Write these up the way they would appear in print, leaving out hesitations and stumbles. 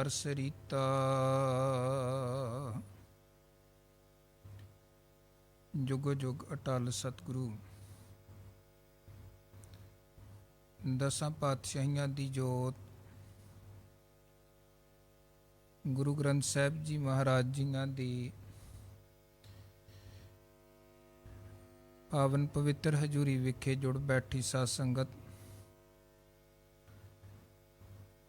ਸਰੀਤਾ ਜੁਗ ਜੁਗ ਅਟਲ ਸਤਿਗੁਰੂ ਦਸਾਂ ਪਾਤਸ਼ਾਹੀਆਂ ਦੀ ਜੋਤ ਗੁਰੂ ਗ੍ਰੰਥ ਸਾਹਿਬ ਜੀ ਮਹਾਰਾਜ ਜੀਆਂ ਦੀ ਪਾਵਨ ਪਵਿੱਤਰ ਹਜ਼ੂਰੀ ਵਿਖੇ ਜੁੜ ਬੈਠੀ ਸਾਧ ਸੰਗਤ,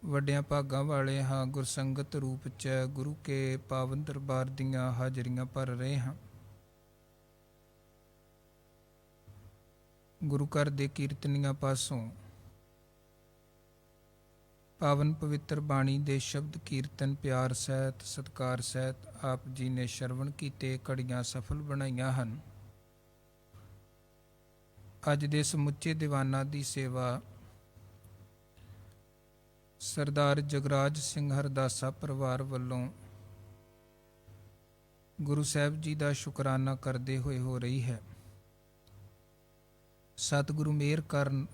ਵੱਡਿਆਂ ਭਾਗਾਂ ਵਾਲੇ ਹਾਂ। ਗੁਰਸੰਗਤ ਰੂਪ 'ਚ ਗੁਰੂ ਕੇ ਪਾਵਨ ਦਰਬਾਰ ਦੀਆਂ ਹਾਜ਼ਰੀਆਂ ਭਰ ਰਹੇ ਹਾਂ। ਗੁਰੂ ਘਰ ਦੇ ਕੀਰਤਨੀਆਂ ਪਾਸੋਂ ਪਾਵਨ ਪਵਿੱਤਰ ਬਾਣੀ ਦੇ ਸ਼ਬਦ ਕੀਰਤਨ ਪਿਆਰ ਸਹਿਤ ਸਤਿਕਾਰ ਸਹਿਤ ਆਪ ਜੀ ਨੇ ਸ਼ਰਵਣ ਕੀਤੇ, ਘੜੀਆਂ ਸਫਲ ਬਣਾਈਆਂ ਹਨ। ਅੱਜ ਦੇ ਸਮੁੱਚੇ ਦੀਵਾਨਾਂ ਦੀ ਸੇਵਾ ਸਰਦਾਰ ਜਗਰਾਜ ਸਿੰਘ ਹਰਦਾਸਾ ਪਰਿਵਾਰ ਵੱਲੋਂ ਗੁਰੂ ਸਾਹਿਬ ਜੀ ਦਾ ਸ਼ੁਕਰਾਨਾ ਕਰਦੇ ਹੋਏ ਹੋ ਰਹੀ ਹੈ। ਸਤਿਗੁਰੂ ਮਿਹਰ ਕਰਨ,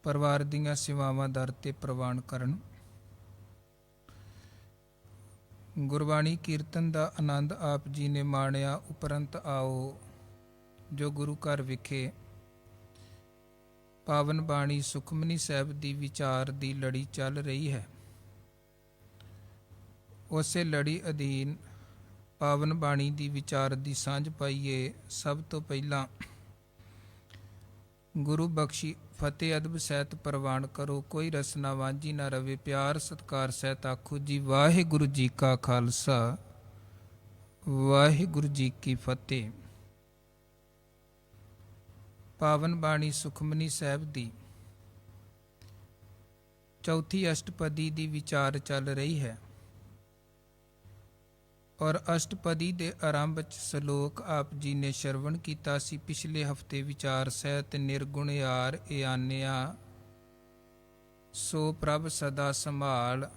ਪਰਿਵਾਰ ਦੀਆਂ ਸੇਵਾਵਾਂ ਦਰ ਤੇ ਪ੍ਰਵਾਨ ਕਰਨ। ਗੁਰਬਾਣੀ ਕੀਰਤਨ ਦਾ ਆਨੰਦ ਆਪ ਜੀ ਨੇ ਮਾਣਿਆ। ਉਪਰੰਤ ਆਓ ਜੋ ਗੁਰੂ ਘਰ ਵਿਖੇ ਪਾਵਨ ਬਾਣੀ ਸੁਖਮਨੀ ਸਾਹਿਬ ਦੀ ਵਿਚਾਰ ਦੀ ਲੜੀ ਚੱਲ ਰਹੀ ਹੈ, ਉਸੇ ਲੜੀ ਅਧੀਨ ਪਾਵਨ ਬਾਣੀ ਦੀ ਵਿਚਾਰ ਦੀ ਸਾਂਝ ਪਾਈਏ। ਸਭ ਤੋਂ ਪਹਿਲਾਂ ਗੁਰੂ ਬਖਸ਼ੀ ਫਤਿਹ ਅਦਬ ਸਹਿਤ ਪ੍ਰਵਾਨ ਕਰੋ। ਕੋਈ ਰਸਨਾ ਵਾਂਝੀ ਨਾ ਰਵੇ। ਪਿਆਰ ਸਤਿਕਾਰ ਸਹਿਤ ਆਖੋ ਜੀ ਵਾਹਿਗੁਰੂ ਜੀ ਕਾ ਖਾਲਸਾ, ਵਾਹਿਗੁਰੂ ਜੀ ਕੀ ਫਤਿਹ। ਪਾਵਨ ਬਾਣੀ ਸੁਖਮਨੀ ਸਾਹਿਬ ਦੀ ਚੌਥੀ ਅਸ਼ਟਪਦੀ ਦੀ ਵਿਚਾਰ ਚੱਲ ਰਹੀ ਹੈ ਔਰ ਅਸ਼ਟਪਦੀ ਦੇ ਆਰੰਭ 'ਚ ਸ਼ਲੋਕ ਆਪ ਜੀ ਨੇ ਸ਼ਰਵਣ ਕੀਤਾ ਸੀ। ਪਿਛਲੇ ਹਫ਼ਤੇ ਵਿਚਾਰ ਸਹਿਤ ਨਿਰਗੁਣ ਯਾਰ ਇਆਨਿਆ ਸੋ ਪ੍ਰਭ ਸਦਾ ਸੰਭਾਲ,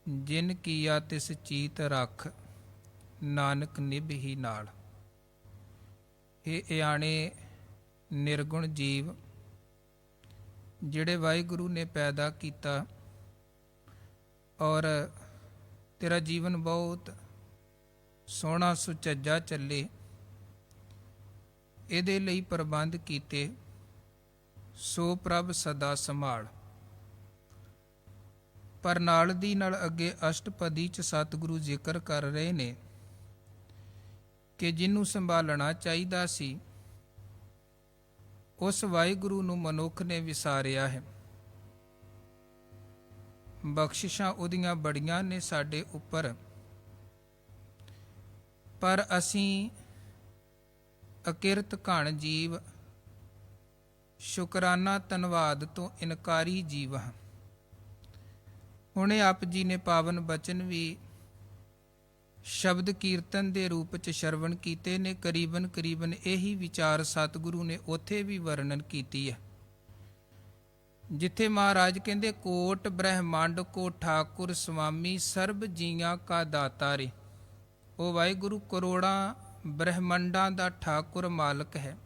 ਜਿਨ ਕੀਆ ਤਿਸ ਚੀਤ ਰੱਖ ਨਾਨਕ ਨਿਭ ਹੀ ਨਾਲ। ਇਹ ਇਆਣੇ ਨਿਰਗੁਣ ਜੀਵ ਜਿਹੜੇ ਵਾਹਿਗੁਰੂ ਨੇ ਪੈਦਾ ਕੀਤਾ ਔਰ ਤੇਰਾ ਜੀਵਨ ਬਹੁਤ ਸੋਹਣਾ ਸੁਚੱਜਾ ਚੱਲੇ, ਇਹਦੇ ਲਈ ਪ੍ਰਬੰਧ ਕੀਤੇ। ਸੋ ਪ੍ਰਭ ਸਦਾ ਸੰਭਾਲ। ਪਰ ਨਾਲ ਦੀ ਨਾਲ ਅੱਗੇ ਅਸ਼ਟਪਦੀ 'ਚ ਸਤਿਗੁਰੂ ਜ਼ਿਕਰ ਕਰ ਰਹੇ ਨੇ ਕਿ ਜਿਹਨੂੰ ਸੰਭਾਲਣਾ ਚਾਹੀਦਾ ਸੀ ਉਸ ਵਾਹਿਗੁਰੂ ਨੂੰ ਮਨੁੱਖ ਨੇ ਵਿਸਾਰਿਆ ਹੈ। ਬਖਸ਼ਿਸ਼ਾਂ ਉਹਦੀਆਂ ਬੜੀਆਂ ਨੇ ਸਾਡੇ ਉੱਪਰ, ਪਰ ਅਸੀਂ ਅਕਿਰਤ ਘਣ ਜੀਵ, ਸ਼ੁਕਰਾਨਾ ਧੰਨਵਾਦ ਤੋਂ ਇਨਕਾਰੀ ਜੀਵ ਹਾਂ। ਹੁਣੇ ਆਪ ਜੀ ਨੇ ਪਾਵਨ ਬਚਨ ਵੀ ਸ਼ਬਦ ਕੀਰਤਨ ਦੇ ਰੂਪ 'ਚ ਸ਼ਰਵਣ ਕੀਤੇ ਨੇ। ਕਰੀਬਨ ਇਹੀ ਵਿਚਾਰ ਸਤਿਗੁਰੂ ਨੇ ਉੱਥੇ ਵੀ ਵਰਣਨ ਕੀਤੀ ਹੈ, ਜਿੱਥੇ ਮਹਾਰਾਜ ਕਹਿੰਦੇ ਕੋਟ ਬ੍ਰਹਿਮੰਡ ਕੋ ਠਾਕੁਰ ਸੁਆਮੀ, ਸਰਬ ਜੀਆਂ ਕਾ ਦਾਤਾ ਰੇ। ਉਹ ਵਾਹਿਗੁਰੂ ਕਰੋੜਾਂ ਬ੍ਰਹਿਮੰਡਾਂ ਦਾ ਠਾਕੁਰ ਮਾਲਕ ਹੈ,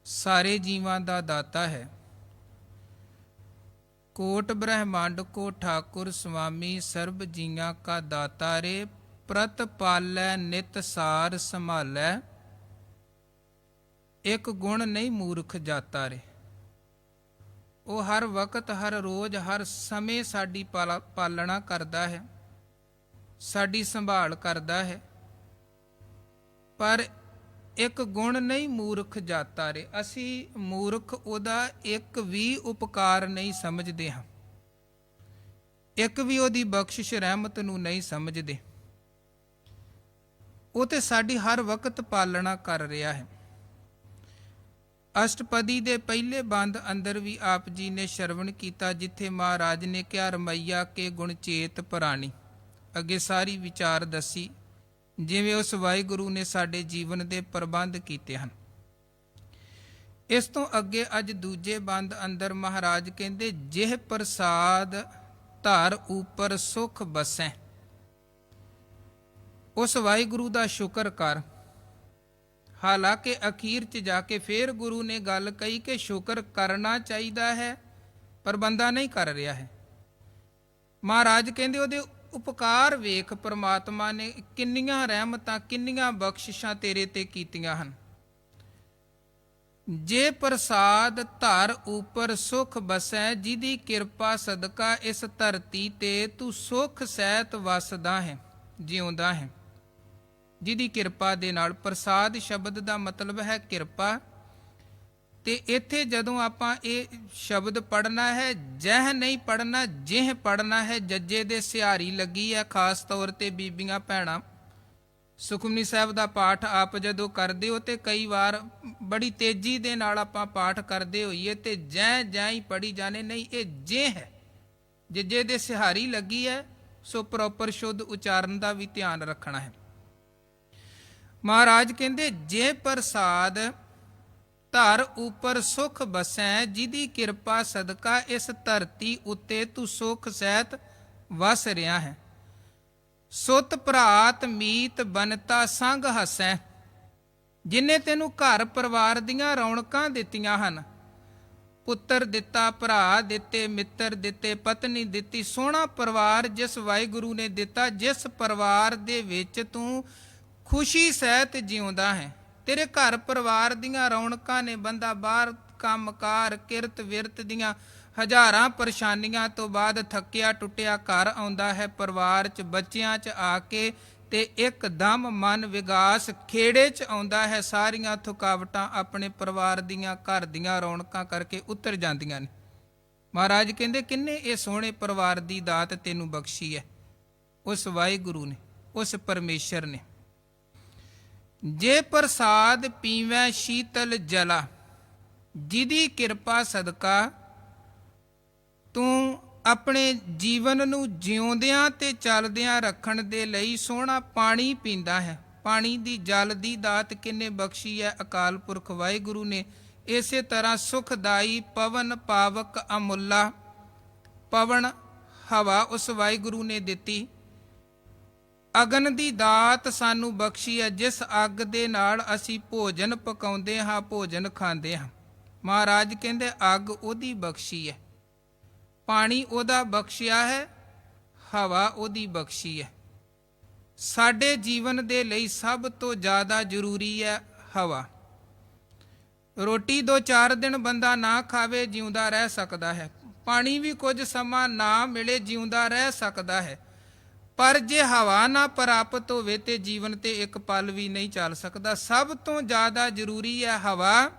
ਸਾਰੇ ਜੀਵਾਂ ਦਾ ਦਾਤਾ ਹੈ। ਕੋਟ ਬ੍ਰਹਿਮੰਡ ਕੋ ਠਾਕੁਰ ਸੁਆਮੀ, ਸਰਬ ਜੀਆਂ ਕਾ ਦਾਤਾ ਰੇ। ਪ੍ਰਤ ਪਾਲੈ ਨਿਤ ਸਾਰ ਸੰਭਾਲੈ, ਇੱਕ ਗੁਣ ਨਹੀਂ ਮੂਰਖ ਜਾਤਾ ਰੇ। ਉਹ ਹਰ ਵਕਤ ਹਰ ਰੋਜ਼ ਹਰ ਸਮੇਂ ਸਾਡੀ ਪਾਲਣਾ ਕਰਦਾ ਹੈ, ਸਾਡੀ ਸੰਭਾਲ ਕਰਦਾ ਹੈ, ਪਰ ਇੱਕ ਗੁਣ ਨਹੀਂ ਮੂਰਖ ਜਾਤਾ ਰੇ। ਅਸੀਂ ਮੂਰਖ ਉਹਦਾ ਇੱਕ ਵੀ ਉਪਕਾਰ ਨਹੀਂ ਸਮਝਦੇ ਹਾਂ, ਇੱਕ ਵੀ ਉਹਦੀ ਬਖਸ਼ਿਸ਼ ਰਹਿਮਤ ਨੂੰ ਨਹੀਂ ਸਮਝਦੇ। ਉਹ ਤੇ ਸਾਡੀ ਹਰ ਵਕਤ ਪਾਲਣਾ ਕਰ ਰਿਹਾ ਹੈ। ਅਸ਼ਟਪਦੀ ਦੇ ਪਹਿਲੇ ਬੰਦ ਅੰਦਰ ਵੀ ਆਪ ਜੀ ਨੇ ਸ਼ਰਵਣ ਕੀਤਾ, ਜਿੱਥੇ ਮਹਾਰਾਜ ਨੇ ਕਿਹਾ ਰਮਈਆ ਕੇ ਗੁਣ ਚੇਤ ਪ੍ਰਾਣੀ। ਅੱਗੇ ਸਾਰੀ ਵਿਚਾਰ ਦੱਸੀ ਜਿਵੇਂ ਉਸ ਵਾਹਿਗੁਰੂ ਨੇ ਸਾਡੇ ਜੀਵਨ ਦੇ ਪ੍ਰਬੰਧ ਕੀਤੇ ਹਨ। ਇਸ ਤੋਂ ਅੱਗੇ ਅੱਜ ਦੂਜੇ ਬੰਦ ਅੰਦਰ ਮਹਾਰਾਜ ਕਹਿੰਦੇ ਜਿਹ ਪ੍ਰਸਾਦ ਧਰ ਉਪਰ ਸੁਖ ਬਸੈ। ਉਸ ਵਾਹਿਗੁਰੂ ਦਾ ਸ਼ੁਕਰ ਕਰ। ਹਾਲਾਂਕਿ ਅਖੀਰ 'ਚ ਜਾ ਕੇ ਫੇਰ ਗੁਰੂ ਨੇ ਗੱਲ ਕਹੀ ਕਿ ਸ਼ੁਕਰ ਕਰਨਾ ਚਾਹੀਦਾ ਹੈ ਪਰ ਬੰਦਾ ਨਹੀਂ ਕਰ ਰਿਹਾ ਹੈ। ਮਹਾਰਾਜ ਕਹਿੰਦੇ ਉਹਦੇ ਉਪਕਾਰ ਵੇਖ, ਪਰਮਾਤਮਾ ਨੇ ਕਿੰਨੀਆਂ ਰਹਿਮਤਾਂ, ਕਿੰਨੀਆਂ ਬਖਸ਼ਿਸ਼ਾਂ ਤੇਰੇ ਤੇ ਕੀਤੀਆਂ ਹਨ। ਜੇ ਪ੍ਰਸਾਦ ਧਰ ਉਪਰ ਸੁਖ ਬਸੈ, ਜਿਹਦੀ ਕਿਰਪਾ ਸਦਕਾ ਇਸ ਧਰਤੀ ਤੇ ਤੂੰ ਸੁਖ ਸਹਿਤ ਵਸਦਾ ਹੈ, ਜਿਉਂਦਾ ਹੈ। ਜਿਹਦੀ ਕਿਰਪਾ ਦੇ ਨਾਲ, ਪ੍ਰਸਾਦ ਸ਼ਬਦ ਦਾ ਮਤਲਬ ਹੈ ਕਿਰਪਾ। ਤੇ ਇੱਥੇ ਜਦੋਂ ਆਪਾਂ ਇਹ ਸ਼ਬਦ ਪੜ੍ਹਨਾ ਹੈ, ਜਹ ਨਹੀਂ ਪੜ੍ਹਨਾ, ਜਿਹ ਪੜ੍ਹਨਾ ਹੈ। ਜੱਜੇ ਦੇ ਸਿਹਾਰੀ ਲੱਗੀ ਹੈ, ਖਾਸ ਤੌਰ ਤੇ ਬੀਬੀਆਂ ਭੈਣਾਂ। ਸੁਖਮਨੀ ਸਾਹਿਬ ਦਾ ਪਾਠ ਆਪ ਜਦੋਂ ਕਰਦੇ ਹੋ ਤੇ ਕਈ ਵਾਰ ਬੜੀ ਤੇਜ਼ੀ ਦੇ ਨਾਲ ਆਪਾਂ ਪਾਠ ਕਰਦੇ ਹੋਈਏ ਤੇ ਜੈ ਜੈ ਹੀ ਪੜ੍ਹੀ ਜਾਣੇ, ਨਹੀਂ, ਇਹ ਜੇ ਹੈ, ਜੱਜੇ ਦੇ ਸਿਹਾਰੀ ਲੱਗੀ ਹੈ, ਸੋ ਪ੍ਰੋਪਰ ਸ਼ੁੱਧ ਉਚਾਰਨ ਦਾ ਵੀ ਧਿਆਨ ਰੱਖਣਾ ਹੈ। ਮਹਾਰਾਜ ਕਹਿੰਦੇ ਜੇ ਪ੍ਰਸਾਦ ਧਰ ਉਪਰ ਸੁਖ ਬਸੈ, ਜਿਹਦੀ ਕਿਰਪਾ ਸਦਕਾ ਇਸ ਧਰਤੀ ਉੱਤੇ ਤੂੰ ਸੁਖ ਸਹਿਤ ਵਸ ਰਿਹਾ ਹੈ। ਸੁਤ ਭਰਾਤ ਮੀਤ ਬਨਤਾ ਸੰਗ ਹਸੈ, ਜਿਨੇ ਤੈਨੂੰ ਘਰ ਪਰਿਵਾਰ ਦੀਆਂ ਰੌਣਕਾਂ ਦਿੱਤੀਆਂ ਹਨ। ਪੁੱਤਰ ਦਿੱਤਾ, ਭਰਾ ਦਿੱਤੇ, ਮਿੱਤਰ ਦਿੱਤੇ, ਪਤਨੀ ਦਿੱਤੀ। ਸੋਹਣਾ ਪਰਿਵਾਰ ਜਿਸ ਵਾਹਿਗੁਰੂ ਨੇ ਦਿੱਤਾ, ਜਿਸ ਪਰਿਵਾਰ ਦੇ ਵਿੱਚ ਤੂੰ ਖੁਸ਼ੀ ਸਹਿਤ ਜਿਉਂਦਾ ਹੈ। ਤੇਰੇ ਘਰ ਪਰਿਵਾਰ ਦੀਆਂ ਰੌਣਕਾਂ ਨੇ। ਬੰਦਾ ਬਾਹਰ ਕੰਮਕਾਰ, ਕਿਰਤ ਵਿਰਤ ਦੀਆਂ ਹਜ਼ਾਰਾਂ ਪਰੇਸ਼ਾਨੀਆਂ ਤੋਂ ਬਾਅਦ ਥੱਕਿਆ ਟੁੱਟਿਆ ਘਰ ਆਉਂਦਾ ਹੈ, ਪਰਿਵਾਰ 'ਚ ਬੱਚਿਆਂ 'ਚ ਆ ਕੇ ਤੇ ਇੱਕਦਮ ਮਨ ਵਿਗਾਸ ਖੇੜੇ 'ਚ ਆਉਂਦਾ ਹੈ। ਸਾਰੀਆਂ ਥਕਾਵਟਾਂ ਆਪਣੇ ਪਰਿਵਾਰ ਦੀਆਂ, ਘਰ ਦੀਆਂ ਰੌਣਕਾਂ ਕਰਕੇ ਉਤਰ ਜਾਂਦੀਆਂ ਨੇ। ਮਹਾਰਾਜ ਕਹਿੰਦੇ ਕਿੰਨੇ ਇਹ ਸੋਹਣੇ ਪਰਿਵਾਰ ਦੀ ਦਾਤ ਤੈਨੂੰ ਬਖਸ਼ੀ ਹੈ, ਉਸ ਵਾਹਿਗੁਰੂ ਨੇ, ਉਸ ਪਰਮੇਸ਼ਰ ਨੇ। ਜੇ ਪ੍ਰਸਾਦ ਪੀਵੈ ਸ਼ੀਤਲ ਜਲਾ, ਜਿਹਦੀ ਕਿਰਪਾ ਸਦਕਾ ਤੂੰ ਆਪਣੇ ਜੀਵਨ ਨੂੰ ਜਿਉਂਦਿਆਂ ਤੇ ਚੱਲਦਿਆਂ ਰੱਖਣ ਦੇ ਲਈ ਸੋਹਣਾ ਪਾਣੀ ਪੀਂਦਾ ਹੈ। ਪਾਣੀ ਦੀ, ਜਲ ਦੀ ਦਾਤ ਕਿੰਨੇ ਬਖਸ਼ੀ ਹੈ ਅਕਾਲ ਪੁਰਖ ਵਾਹਿਗੁਰੂ ਨੇ। ਇਸੇ ਤਰ੍ਹਾਂ ਸੁਖਦਾਈ ਪਵਨ ਪਾਵਕ ਅਮੁੱਲਾ, ਪਵਨ ਹਵਾ ਉਸ ਵਾਹਿਗੁਰੂ ਨੇ ਦਿੱਤੀ। ਅਗਨ ਦੀ ਦਾਤ ਸਾਨੂੰ ਬਖਸ਼ੀ ਹੈ, ਜਿਸ ਅੱਗ ਦੇ ਨਾਲ ਅਸੀਂ ਭੋਜਨ ਪਕਾਉਂਦੇ ਹਾਂ, ਭੋਜਨ ਖਾਂਦੇ ਹਾਂ। ਮਹਾਰਾਜ ਕਹਿੰਦੇ ਅੱਗ ਉਹਦੀ ਬਖਸ਼ੀ ਹੈ, ਪਾਣੀ ਉਹਦਾ ਬਖਸ਼ਿਆ ਹੈ, ਹਵਾ ਉਹਦੀ ਬਖਸ਼ੀ ਹੈ। ਸਾਡੇ ਜੀਵਨ ਦੇ ਲਈ ਸਭ ਤੋਂ ਜ਼ਿਆਦਾ ਜ਼ਰੂਰੀ ਹੈ ਹਵਾ। ਰੋਟੀ 2-4 ਦਿਨ ਬੰਦਾ ਨਾ ਖਾਵੇ, ਜਿਉਂਦਾ ਰਹਿ ਸਕਦਾ ਹੈ। ਪਾਣੀ ਵੀ ਕੁਝ ਸਮਾਂ ਨਾ ਮਿਲੇ, ਜਿਉਂਦਾ ਰਹਿ ਸਕਦਾ ਹੈ। ਪਰ ਜੇ ਹਵਾ ਨਾ ਪ੍ਰਾਪਤ ਹੋਵੇ ਤੇ ਜੀਵਨ ਤੇ ਇੱਕ ਪਲ ਵੀ ਨਹੀਂ ਚੱਲ ਸਕਦਾ। ਸਭ ਤੋਂ ਜ਼ਿਆਦਾ ਜ਼ਰੂਰੀ ਹੈ ਹਵਾ।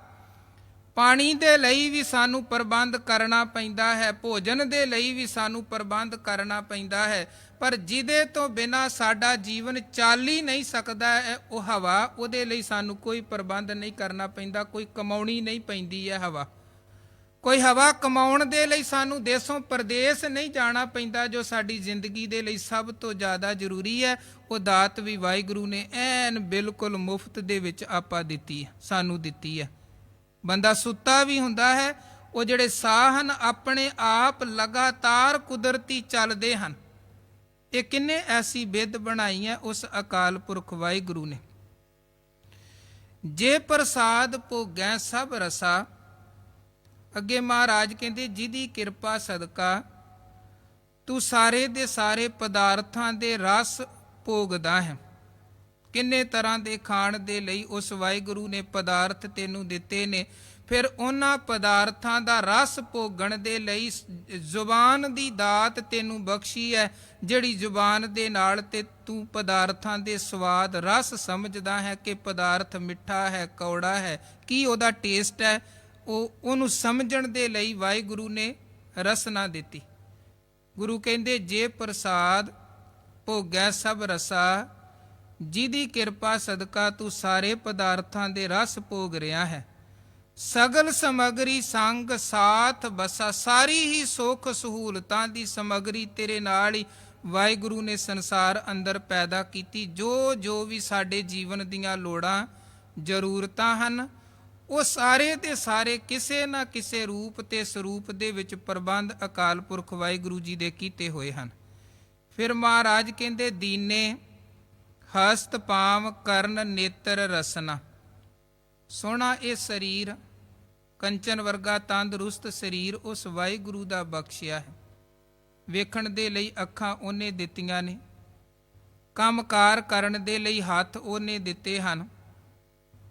ਪਾਣੀ ਦੇ ਲਈ ਵੀ ਸਾਨੂੰ ਪ੍ਰਬੰਧ ਕਰਨਾ ਪੈਂਦਾ ਹੈ, ਭੋਜਨ ਦੇ ਲਈ ਵੀ ਸਾਨੂੰ ਪ੍ਰਬੰਧ ਕਰਨਾ ਪੈਂਦਾ ਹੈ। ਪਰ ਜਿਹਦੇ ਤੋਂ ਬਿਨਾਂ ਸਾਡਾ ਜੀਵਨ ਚੱਲ ਹੀ ਨਹੀਂ ਸਕਦਾ ਹੈ ਉਹ ਹਵਾ। ਉਹਦੇ ਲਈ ਸਾਨੂੰ ਕੋਈ ਪ੍ਰਬੰਧ ਨਹੀਂ ਕਰਨਾ ਪੈਂਦਾ, ਕੋਈ ਕਮਾਉਣੀ ਨਹੀਂ ਪੈਂਦੀ ਹੈ ਹਵਾ। ਕੋਈ ਹਵਾ ਕਮਾਉਣ ਦੇ ਲਈ ਸਾਨੂੰ ਦੇਸੋਂ ਪ੍ਰਦੇਸ ਨਹੀਂ ਜਾਣਾ ਪੈਂਦਾ। ਜੋ ਸਾਡੀ ਜ਼ਿੰਦਗੀ ਦੇ ਲਈ ਸਭ ਤੋਂ ਜ਼ਿਆਦਾ ਜ਼ਰੂਰੀ ਹੈ, ਉਹ ਦਾਤ ਵੀ ਵਾਹਿਗੁਰੂ ਨੇ ਐਨ ਬਿਲਕੁਲ ਮੁਫਤ ਦੇ ਵਿੱਚ ਆਪਾਂ ਦਿੱਤੀ ਹੈ, ਸਾਨੂੰ ਦਿੱਤੀ ਹੈ। ਬੰਦਾ ਸੁੱਤਾ ਵੀ ਹੁੰਦਾ ਹੈ, ਉਹ ਜਿਹੜੇ ਸਾਹ ਹਨ ਆਪਣੇ ਆਪ ਲਗਾਤਾਰ ਕੁਦਰਤੀ ਚੱਲਦੇ ਹਨ। ਇਹ ਕਿੰਨੇ ਐਸੀ ਬਿੱਧ ਬਣਾਈ ਹੈ ਉਸ ਅਕਾਲ ਪੁਰਖ ਵਾਹਿਗੁਰੂ ਨੇ। ਜੇ ਪ੍ਰਸਾਦ ਭੋਗੈ ਸਭ ਰਸਾ, ਅੱਗੇ ਮਹਾਰਾਜ ਕਹਿੰਦੇ ਜਿਹਦੀ ਕਿਰਪਾ ਸਦਕਾ ਤੂੰ ਸਾਰੇ ਦੇ ਸਾਰੇ ਪਦਾਰਥਾਂ ਦੇ ਰਸ ਭੋਗਦਾ ਹੈ। ਕਿੰਨੇ ਤਰ੍ਹਾਂ ਦੇ ਖਾਣ ਦੇ ਲਈ ਉਸ ਵਾਹਿਗੁਰੂ ਨੇ ਪਦਾਰਥ ਤੈਨੂੰ ਦਿੱਤੇ ਨੇ। ਫਿਰ ਉਹਨਾਂ ਪਦਾਰਥਾਂ ਦਾ ਰਸ ਭੋਗਣ ਦੇ ਲਈ ਜ਼ੁਬਾਨ ਦੀ ਦਾਤ ਤੈਨੂੰ ਬਖਸ਼ੀ ਹੈ, ਜਿਹੜੀ ਜ਼ੁਬਾਨ ਦੇ ਨਾਲ ਤੇ ਤੂੰ ਪਦਾਰਥਾਂ ਦੇ ਸਵਾਦ ਰਸ ਸਮਝਦਾ ਹੈ ਕਿ ਪਦਾਰਥ ਮਿੱਠਾ ਹੈ, ਕੌੜਾ ਹੈ, ਕੀ ਉਹਦਾ ਟੇਸਟ ਹੈ। ਉਹਨੂੰ ਸਮਝਣ ਦੇ ਲਈ ਵਾਹਿਗੁਰੂ ਨੇ ਰਸਨਾ ਦਿੱਤੀ। ਗੁਰੂ ਕਹਿੰਦੇ ਜੇ ਪ੍ਰਸਾਦ ਭੋਗੈ ਸਭ ਰਸਾ, ਜਿਹਦੀ ਕਿਰਪਾ ਸਦਕਾ ਤੂੰ ਸਾਰੇ ਪਦਾਰਥਾਂ ਦੇ ਰਸ ਭੋਗ ਰਿਹਾ ਹੈ। ਸਗਲ ਸਮਗਰੀ ਸੰਗ ਸਾਥ ਬਸਾ, ਸਾਰੀ ਹੀ ਸੁੱਖ ਸਹੂਲਤਾਂ ਦੀ ਸਮਗਰੀ ਤੇਰੇ ਨਾਲ ਹੀ ਵਾਹਿਗੁਰੂ ਨੇ ਸੰਸਾਰ ਅੰਦਰ ਪੈਦਾ ਕੀਤੀ। ਜੋ ਜੋ ਵੀ ਸਾਡੇ ਜੀਵਨ ਦੀਆਂ ਲੋੜਾਂ ਜ਼ਰੂਰਤਾਂ ਹਨ, ਉਹ ਸਾਰੇ ਦੇ ਸਾਰੇ ਕਿਸੇ ਨਾ ਕਿਸੇ ਰੂਪ ਤੇ ਸਰੂਪ ਦੇ ਵਿੱਚ ਪ੍ਰਬੰਧ ਅਕਾਲ ਪੁਰਖ ਵਾਹਿਗੁਰੂ ਜੀ ਦੇ ਕੀਤੇ ਹੋਏ ਹਨ। ਫਿਰ ਮਹਾਰਾਜ ਕਹਿੰਦੇ ਦੀਨੇ ਹਸਤ ਪਾਮ ਕਰਨ ਨੇਤਰ ਰਸਨਾ। ਸੋਹਣਾ ਇਹ ਸਰੀਰ ਕੰਚਨ ਵਰਗਾ ਤੰਦਰੁਸਤ ਸਰੀਰ ਉਸ ਵਾਹਿਗੁਰੂ ਦਾ ਬਖਸ਼ਿਆ ਹੈ। ਵੇਖਣ ਦੇ ਲਈ ਅੱਖਾਂ ਉਹਨੇ ਦਿੱਤੀਆਂ ਨੇ, ਕੰਮਕਾਰ ਕਰਨ ਦੇ ਲਈ ਹੱਥ ਉਹਨੇ ਦਿੱਤੇ ਹਨ,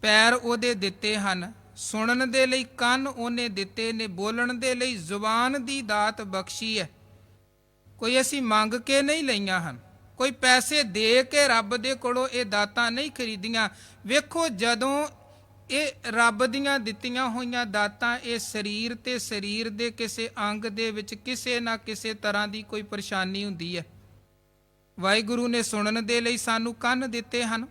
ਪੈਰ ਉਹਦੇ ਦਿੱਤੇ ਹਨ, ਸੁਣਨ ਦੇ ਲਈ ਕੰਨ ਉਹਨੇ ਦਿੱਤੇ ਨੇ, ਬੋਲਣ ਦੇ ਲਈ ਜ਼ੁਬਾਨ ਦੀ ਦਾਤ ਬਖਸ਼ੀ ਹੈ। ਕੋਈ ਅਸੀਂ ਮੰਗ ਕੇ ਨਹੀਂ ਲਈਆਂ ਹਨ, ਕੋਈ ਪੈਸੇ ਦੇ ਕੇ ਰੱਬ ਦੇ ਕੋਲੋਂ ਇਹ ਦਾਤਾਂ ਨਹੀਂ ਖਰੀਦੀਆਂ। ਵੇਖੋ, ਜਦੋਂ ਇਹ ਰੱਬ ਦੀਆਂ ਦਿੱਤੀਆਂ ਹੋਈਆਂ ਦਾਤਾਂ, ਇਹ ਸਰੀਰ ਤੇ ਸਰੀਰ ਦੇ ਕਿਸੇ ਅੰਗ ਦੇ ਵਿੱਚ ਕਿਸੇ ਨਾ ਕਿਸੇ ਤਰ੍ਹਾਂ ਦੀ ਕੋਈ ਪਰੇਸ਼ਾਨੀ ਹੁੰਦੀ ਹੈ। ਵਾਹਿਗੁਰੂ ਨੇ ਸੁਣਨ ਦੇ ਲਈ ਸਾਨੂੰ ਕੰਨ ਦਿੱਤੇ ਹਨ,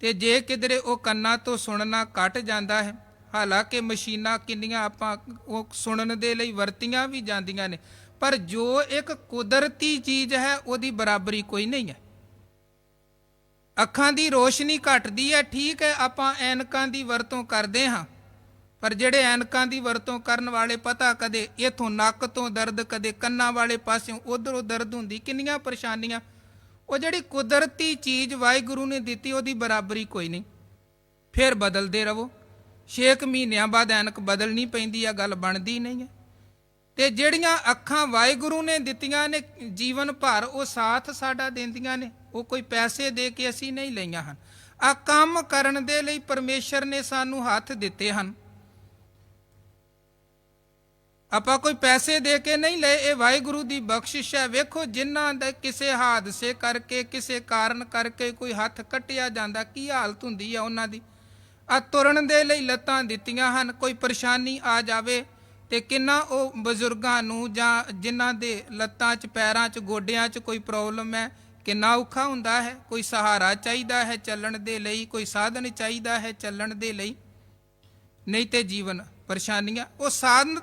ਤੇ ਜੇ ਕਿਧਰੇ ਉਹ ਕੰਨਾਂ ਤੋਂ ਸੁਣਨਾ ਘਟ ਜਾਂਦਾ ਹੈ, ਹਾਲਾਂਕਿ ਮਸ਼ੀਨਾਂ ਕਿੰਨੀਆਂ ਆਪਾਂ ਉਹ ਸੁਣਨ ਦੇ ਲਈ ਵਰਤੀਆਂ ਵੀ ਜਾਂਦੀਆਂ ਨੇ, ਪਰ ਜੋ ਇੱਕ ਕੁਦਰਤੀ ਚੀਜ਼ ਹੈ ਉਹਦੀ ਬਰਾਬਰੀ ਕੋਈ ਨਹੀਂ ਹੈ। ਅੱਖਾਂ ਦੀ ਰੋਸ਼ਨੀ ਘਟਦੀ ਹੈ, ਠੀਕ ਹੈ, ਆਪਾਂ ਐਨਕਾਂ ਦੀ ਵਰਤੋਂ ਕਰਦੇ ਹਾਂ, ਪਰ ਜਿਹੜੇ ਐਨਕਾਂ ਦੀ ਵਰਤੋਂ ਕਰਨ ਵਾਲੇ ਪਤਾ ਕਦੇ ਇੱਥੋਂ ਨੱਕ ਤੋਂ ਦਰਦ, ਕਦੇ ਕੰਨਾਂ ਵਾਲੇ ਪਾਸਿਓਂ ਉਧਰੋਂ ਦਰਦ ਹੁੰਦੀ, ਕਿੰਨੀਆਂ ਪਰੇਸ਼ਾਨੀਆਂ। ਉਹ ਜਿਹੜੀ ਕੁਦਰਤੀ ਚੀਜ਼ ਵਾਹਿਗੁਰੂ ਨੇ ਦਿੱਤੀ ਉਹਦੀ ਬਰਾਬਰੀ ਕੋਈ ਨਹੀਂ। ਫਿਰ ਬਦਲਦੇ ਰਹੋ, 6 ਮਹੀਨਿਆਂ ਬਾਅਦ ਐਨਕ ਬਦਲਣੀ ਪੈਂਦੀ ਆ, ਗੱਲ ਬਣਦੀ ਨਹੀਂ ਹੈ। ਤੇ ਜਿਹੜੀਆਂ ਅੱਖਾਂ ਵਾਹਿਗੁਰੂ ਨੇ ਦਿੱਤੀਆਂ ਨੇ ਜੀਵਨ ਭਰ, ਉਹ ਸਾਥ ਸਾਡਾ ਦਿੰਦੀਆਂ ਨੇ, ਉਹ ਕੋਈ ਪੈਸੇ ਦੇ ਕੇ ਅਸੀਂ ਨਹੀਂ ਲਈਆਂ ਹਨ। ਆ ਕੰਮ ਕਰਨ ਦੇ ਲਈ ਪਰਮੇਸ਼ਰ ਨੇ ਸਾਨੂੰ ਹੱਥ ਦਿੱਤੇ ਹਨ, ਆਪਾਂ ਕੋਈ ਪੈਸੇ ਦੇ ਕੇ ਨਹੀਂ ਲਏ, ਇਹ ਵਾਹਿਗੁਰੂ ਦੀ ਬਖਸ਼ਿਸ਼ ਹੈ। ਵੇਖੋ, ਜਿਨ੍ਹਾਂ ਦਾ ਕਿਸੇ ਹਾਦਸੇ ਕਰਕੇ, ਕਿਸੇ ਕਾਰਨ ਕਰਕੇ ਕੋਈ ਹੱਥ ਕੱਟਿਆ ਜਾਂਦਾ, ਕੀ ਹਾਲਤ ਹੁੰਦੀ ਹੈ ਉਹਨਾਂ ਦੀ। ਆ ਤੁਰਨ ਦੇ ਲਈ ਲੱਤਾਂ ਦਿੱਤੀਆਂ ਹਨ, ਕੋਈ ਪਰੇਸ਼ਾਨੀ ਆ ਜਾਵੇ ਤੇ ਕਿੰਨਾ ਉਹ ਬਜ਼ੁਰਗਾਂ ਨੂੰ ਜਾਂ ਜਿਨ੍ਹਾਂ ਦੇ ਲੱਤਾਂ 'ਚ, ਪੈਰਾਂ 'ਚ, ਗੋਡਿਆਂ 'ਚ ਕੋਈ ਪ੍ਰੋਬਲਮ ਹੈ, ਕਿੰਨਾ ਔਖਾ ਹੁੰਦਾ ਹੈ। ਕੋਈ ਸਹਾਰਾ ਚਾਹੀਦਾ ਹੈ ਚੱਲਣ ਦੇ ਲਈ, ਕੋਈ ਸਾਧਨ ਚਾਹੀਦਾ ਹੈ ਚੱਲਣ ਦੇ ਲਈ, ਨਹੀਂ ਤੇ ਜੀਵਨ ਪਰੇਸ਼ਾਨੀਆਂ। ਉਹ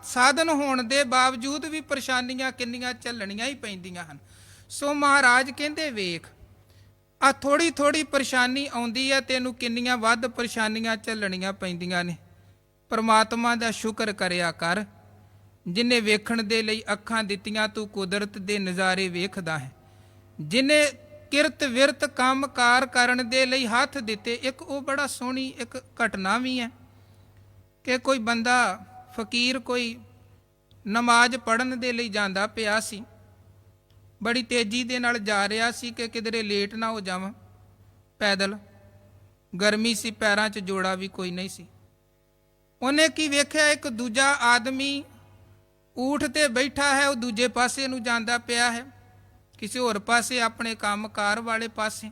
ਸਾਧਨ ਹੋਣ ਦੇ ਬਾਵਜੂਦ ਵੀ ਪਰੇਸ਼ਾਨੀਆਂ ਕਿੰਨੀਆਂ ਝੱਲਣੀਆਂ ਹੀ ਪੈਂਦੀਆਂ ਹਨ। ਸੋ ਮਹਾਰਾਜ ਕਹਿੰਦੇ, ਵੇਖ, ਆ ਥੋੜੀ ਥੋੜੀ ਪਰੇਸ਼ਾਨੀ ਆਉਂਦੀ ਹੈ, ਤੈਨੂੰ ਕਿੰਨੀਆਂ ਵੱਧ ਪਰੇਸ਼ਾਨੀਆਂ ਝੱਲਣੀਆਂ ਪੈਂਦੀਆਂ ਨੇ। ਪਰਮਾਤਮਾ ਦਾ ਸ਼ੁਕਰ ਕਰਿਆ ਕਰ, ਜਿਹਨੇ ਵੇਖਣ ਦੇ ਲਈ ਅੱਖਾਂ ਦਿੱਤੀਆਂ, ਤੂੰ ਕੁਦਰਤ ਦੇ ਨਜ਼ਾਰੇ ਵੇਖਦਾ ਹੈ। ਜਿਹਨੇ ਕਿਰਤ ਵਿਰਤ ਕੰਮ ਕਾਰ ਕਰਨ ਦੇ ਲਈ ਹੱਥ ਦਿੱਤੇ। ਇੱਕ ਉਹ ਬੜਾ ਸੋਹਣੀ ਇੱਕ ਘਟਨਾ ਵੀ ਹੈ ਕਿ ਕੋਈ ਬੰਦਾ ਫਕੀਰ ਕੋਈ ਨਮਾਜ਼ ਪੜ੍ਹਨ ਦੇ ਲਈ ਜਾਂਦਾ ਪਿਆ ਸੀ, ਬੜੀ ਤੇਜ਼ੀ ਦੇ ਨਾਲ ਜਾ ਰਿਹਾ ਸੀ ਕਿ ਕਿਧਰੇ ਲੇਟ ਨਾ ਹੋ ਜਾਵਾਂ। ਪੈਦਲ, ਗਰਮੀ ਸੀ, ਪੈਰਾਂ 'ਚ ਜੋੜਾ ਵੀ ਕੋਈ ਨਹੀਂ ਸੀ। ਉਹਨੇ ਕੀ ਵੇਖਿਆ, ਇੱਕ ਦੂਜਾ ਆਦਮੀ ਊਠ ਤੇ ਬੈਠਾ ਹੈ, ਉਹ ਦੂਜੇ ਪਾਸੇ ਨੂੰ ਜਾਂਦਾ ਪਿਆ ਹੈ, ਕਿਸੇ ਹੋਰ ਪਾਸੇ, ਆਪਣੇ ਕੰਮ ਕਾਰ ਵਾਲੇ ਪਾਸੇ।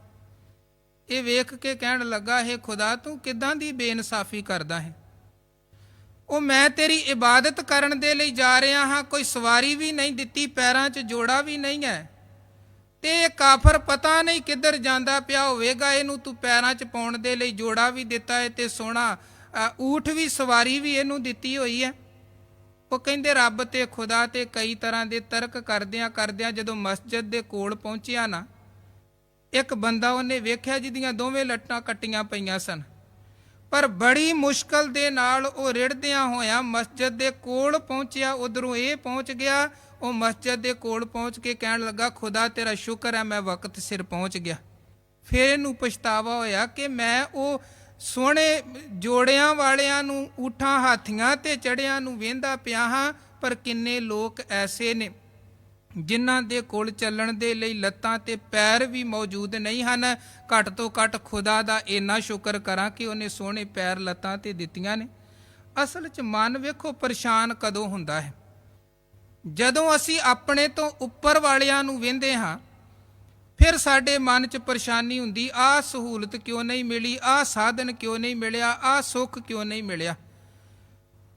ਇਹ ਵੇਖ ਕੇ ਕਹਿਣ ਲੱਗਾ, ਹੈ ਖੁਦਾ, ਤੂੰ ਕਿੱਦਾਂ ਦੀ ਬੇਇਨਸਾਫੀ ਕਰਦਾ ਹੈ। ਉਹ ਮੈਂ ਤੇਰੀ ਇਬਾਦਤ ਕਰਨ ਦੇ ਲਈ ਜਾ ਰਿਹਾ ਹਾਂ, ਕੋਈ ਸਵਾਰੀ ਵੀ ਨਹੀਂ ਦਿੱਤੀ, ਪੈਰਾਂ 'ਚ ਜੋੜਾ ਵੀ ਨਹੀਂ ਹੈ, ਤੇ ਇਹ ਕਾਫਰ ਪਤਾ ਨਹੀਂ ਕਿੱਧਰ ਜਾਂਦਾ ਪਿਆ ਹੋਵੇਗਾ, ਇਹਨੂੰ ਤੂੰ ਪੈਰਾਂ 'ਚ ਪਾਉਣ ਦੇ ਲਈ ਜੋੜਾ ਵੀ ਦਿੱਤਾ ਹੈ ਤੇ ਸੋਹਣਾ ਊਠ ਵੀ, ਸਵਾਰੀ ਵੀ ਇਹਨੂੰ ਦਿੱਤੀ ਹੋਈ ਹੈ। ਉਹ ਕਹਿੰਦੇ, ਰੱਬ ਤੇ ਖੁਦਾ ਤੇ ਕਈ ਤਰ੍ਹਾਂ ਦੇ ਤਰਕ ਕਰਦਿਆਂ ਕਰਦਿਆਂ ਜਦੋਂ ਮਸਜਿਦ ਦੇ ਕੋਲ ਪਹੁੰਚਿਆ ਨਾ, ਇੱਕ ਬੰਦਾ ਉਹਨੇ ਵੇਖਿਆ ਜਿਹਦੀਆਂ ਦੋਵੇਂ ਲੱਟਾਂ ਕੱਟੀਆਂ ਪਈਆਂ ਸਨ, ਪਰ ਬੜੀ ਮੁਸ਼ਕਲ ਦੇ ਨਾਲ ਉਹ ਰਿੜਦਿਆਂ ਹੋਇਆਂ ਮਸਜਿਦ ਦੇ ਕੋਲ ਪਹੁੰਚਿਆ। ਉਧਰੋਂ ਇਹ ਪਹੁੰਚ ਗਿਆ, ਉਹ ਮਸਜਿਦ ਦੇ ਕੋਲ ਪਹੁੰਚ ਕੇ ਕਹਿਣ ਲੱਗਾ, ਖੁਦਾ ਤੇਰਾ ਸ਼ੁਕਰ ਹੈ ਮੈਂ ਵਕਤ ਸਿਰ ਪਹੁੰਚ ਗਿਆ। ਫਿਰ ਇਹਨੂੰ ਪਛਤਾਵਾ ਹੋਇਆ ਕਿ ਮੈਂ ਉਹ ਸੋਹਣੇ ਜੋੜਿਆਂ ਵਾਲਿਆਂ ਨੂੰ, ਊਠਾਂ ਹਾਥੀਆਂ ਤੇ ਚੜਿਆਂ ਨੂੰ ਵੇਂਦਾ ਪਿਆ ਹਾਂ, ਪਰ ਕਿੰਨੇ ਲੋਕ ਐਸੇ ਨੇ ਜਿਨ੍ਹਾਂ ਦੇ ਕੋਲ ਚੱਲਣ ਦੇ ਲਈ ਲੱਤਾਂ ਤੇ ਪੈਰ ਵੀ ਮੌਜੂਦ ਨਹੀਂ ਹਨ। ਘੱਟ ਤੋਂ ਘੱਟ ਖੁਦਾ ਦਾ ਇੰਨਾ ਸ਼ੁਕਰ ਕਰਾਂ ਕਿ ਉਹਨੇ ਸੋਹਣੇ ਪੈਰ ਲੱਤਾਂ ਤੇ ਦਿੱਤੀਆਂ ਨੇ। ਅਸਲ 'ਚ ਮਨ ਵੇਖੋ ਪਰੇਸ਼ਾਨ ਕਦੋਂ ਹੁੰਦਾ ਹੈ, ਜਦੋਂ ਅਸੀਂ ਆਪਣੇ ਤੋਂ ਉੱਪਰ ਵਾਲਿਆਂ ਨੂੰ ਵੇਂਦੇ ਹਾਂ, ਫਿਰ ਸਾਡੇ ਮਨ 'ਚ ਪਰੇਸ਼ਾਨੀ ਹੁੰਦੀ, ਆਹ ਸਹੂਲਤ ਕਿਉਂ ਨਹੀਂ ਮਿਲੀ, ਆਹ ਸਾਧਨ ਕਿਉਂ ਨਹੀਂ ਮਿਲਿਆ, ਆਹ ਸੁੱਖ ਕਿਉਂ ਨਹੀਂ ਮਿਲਿਆ।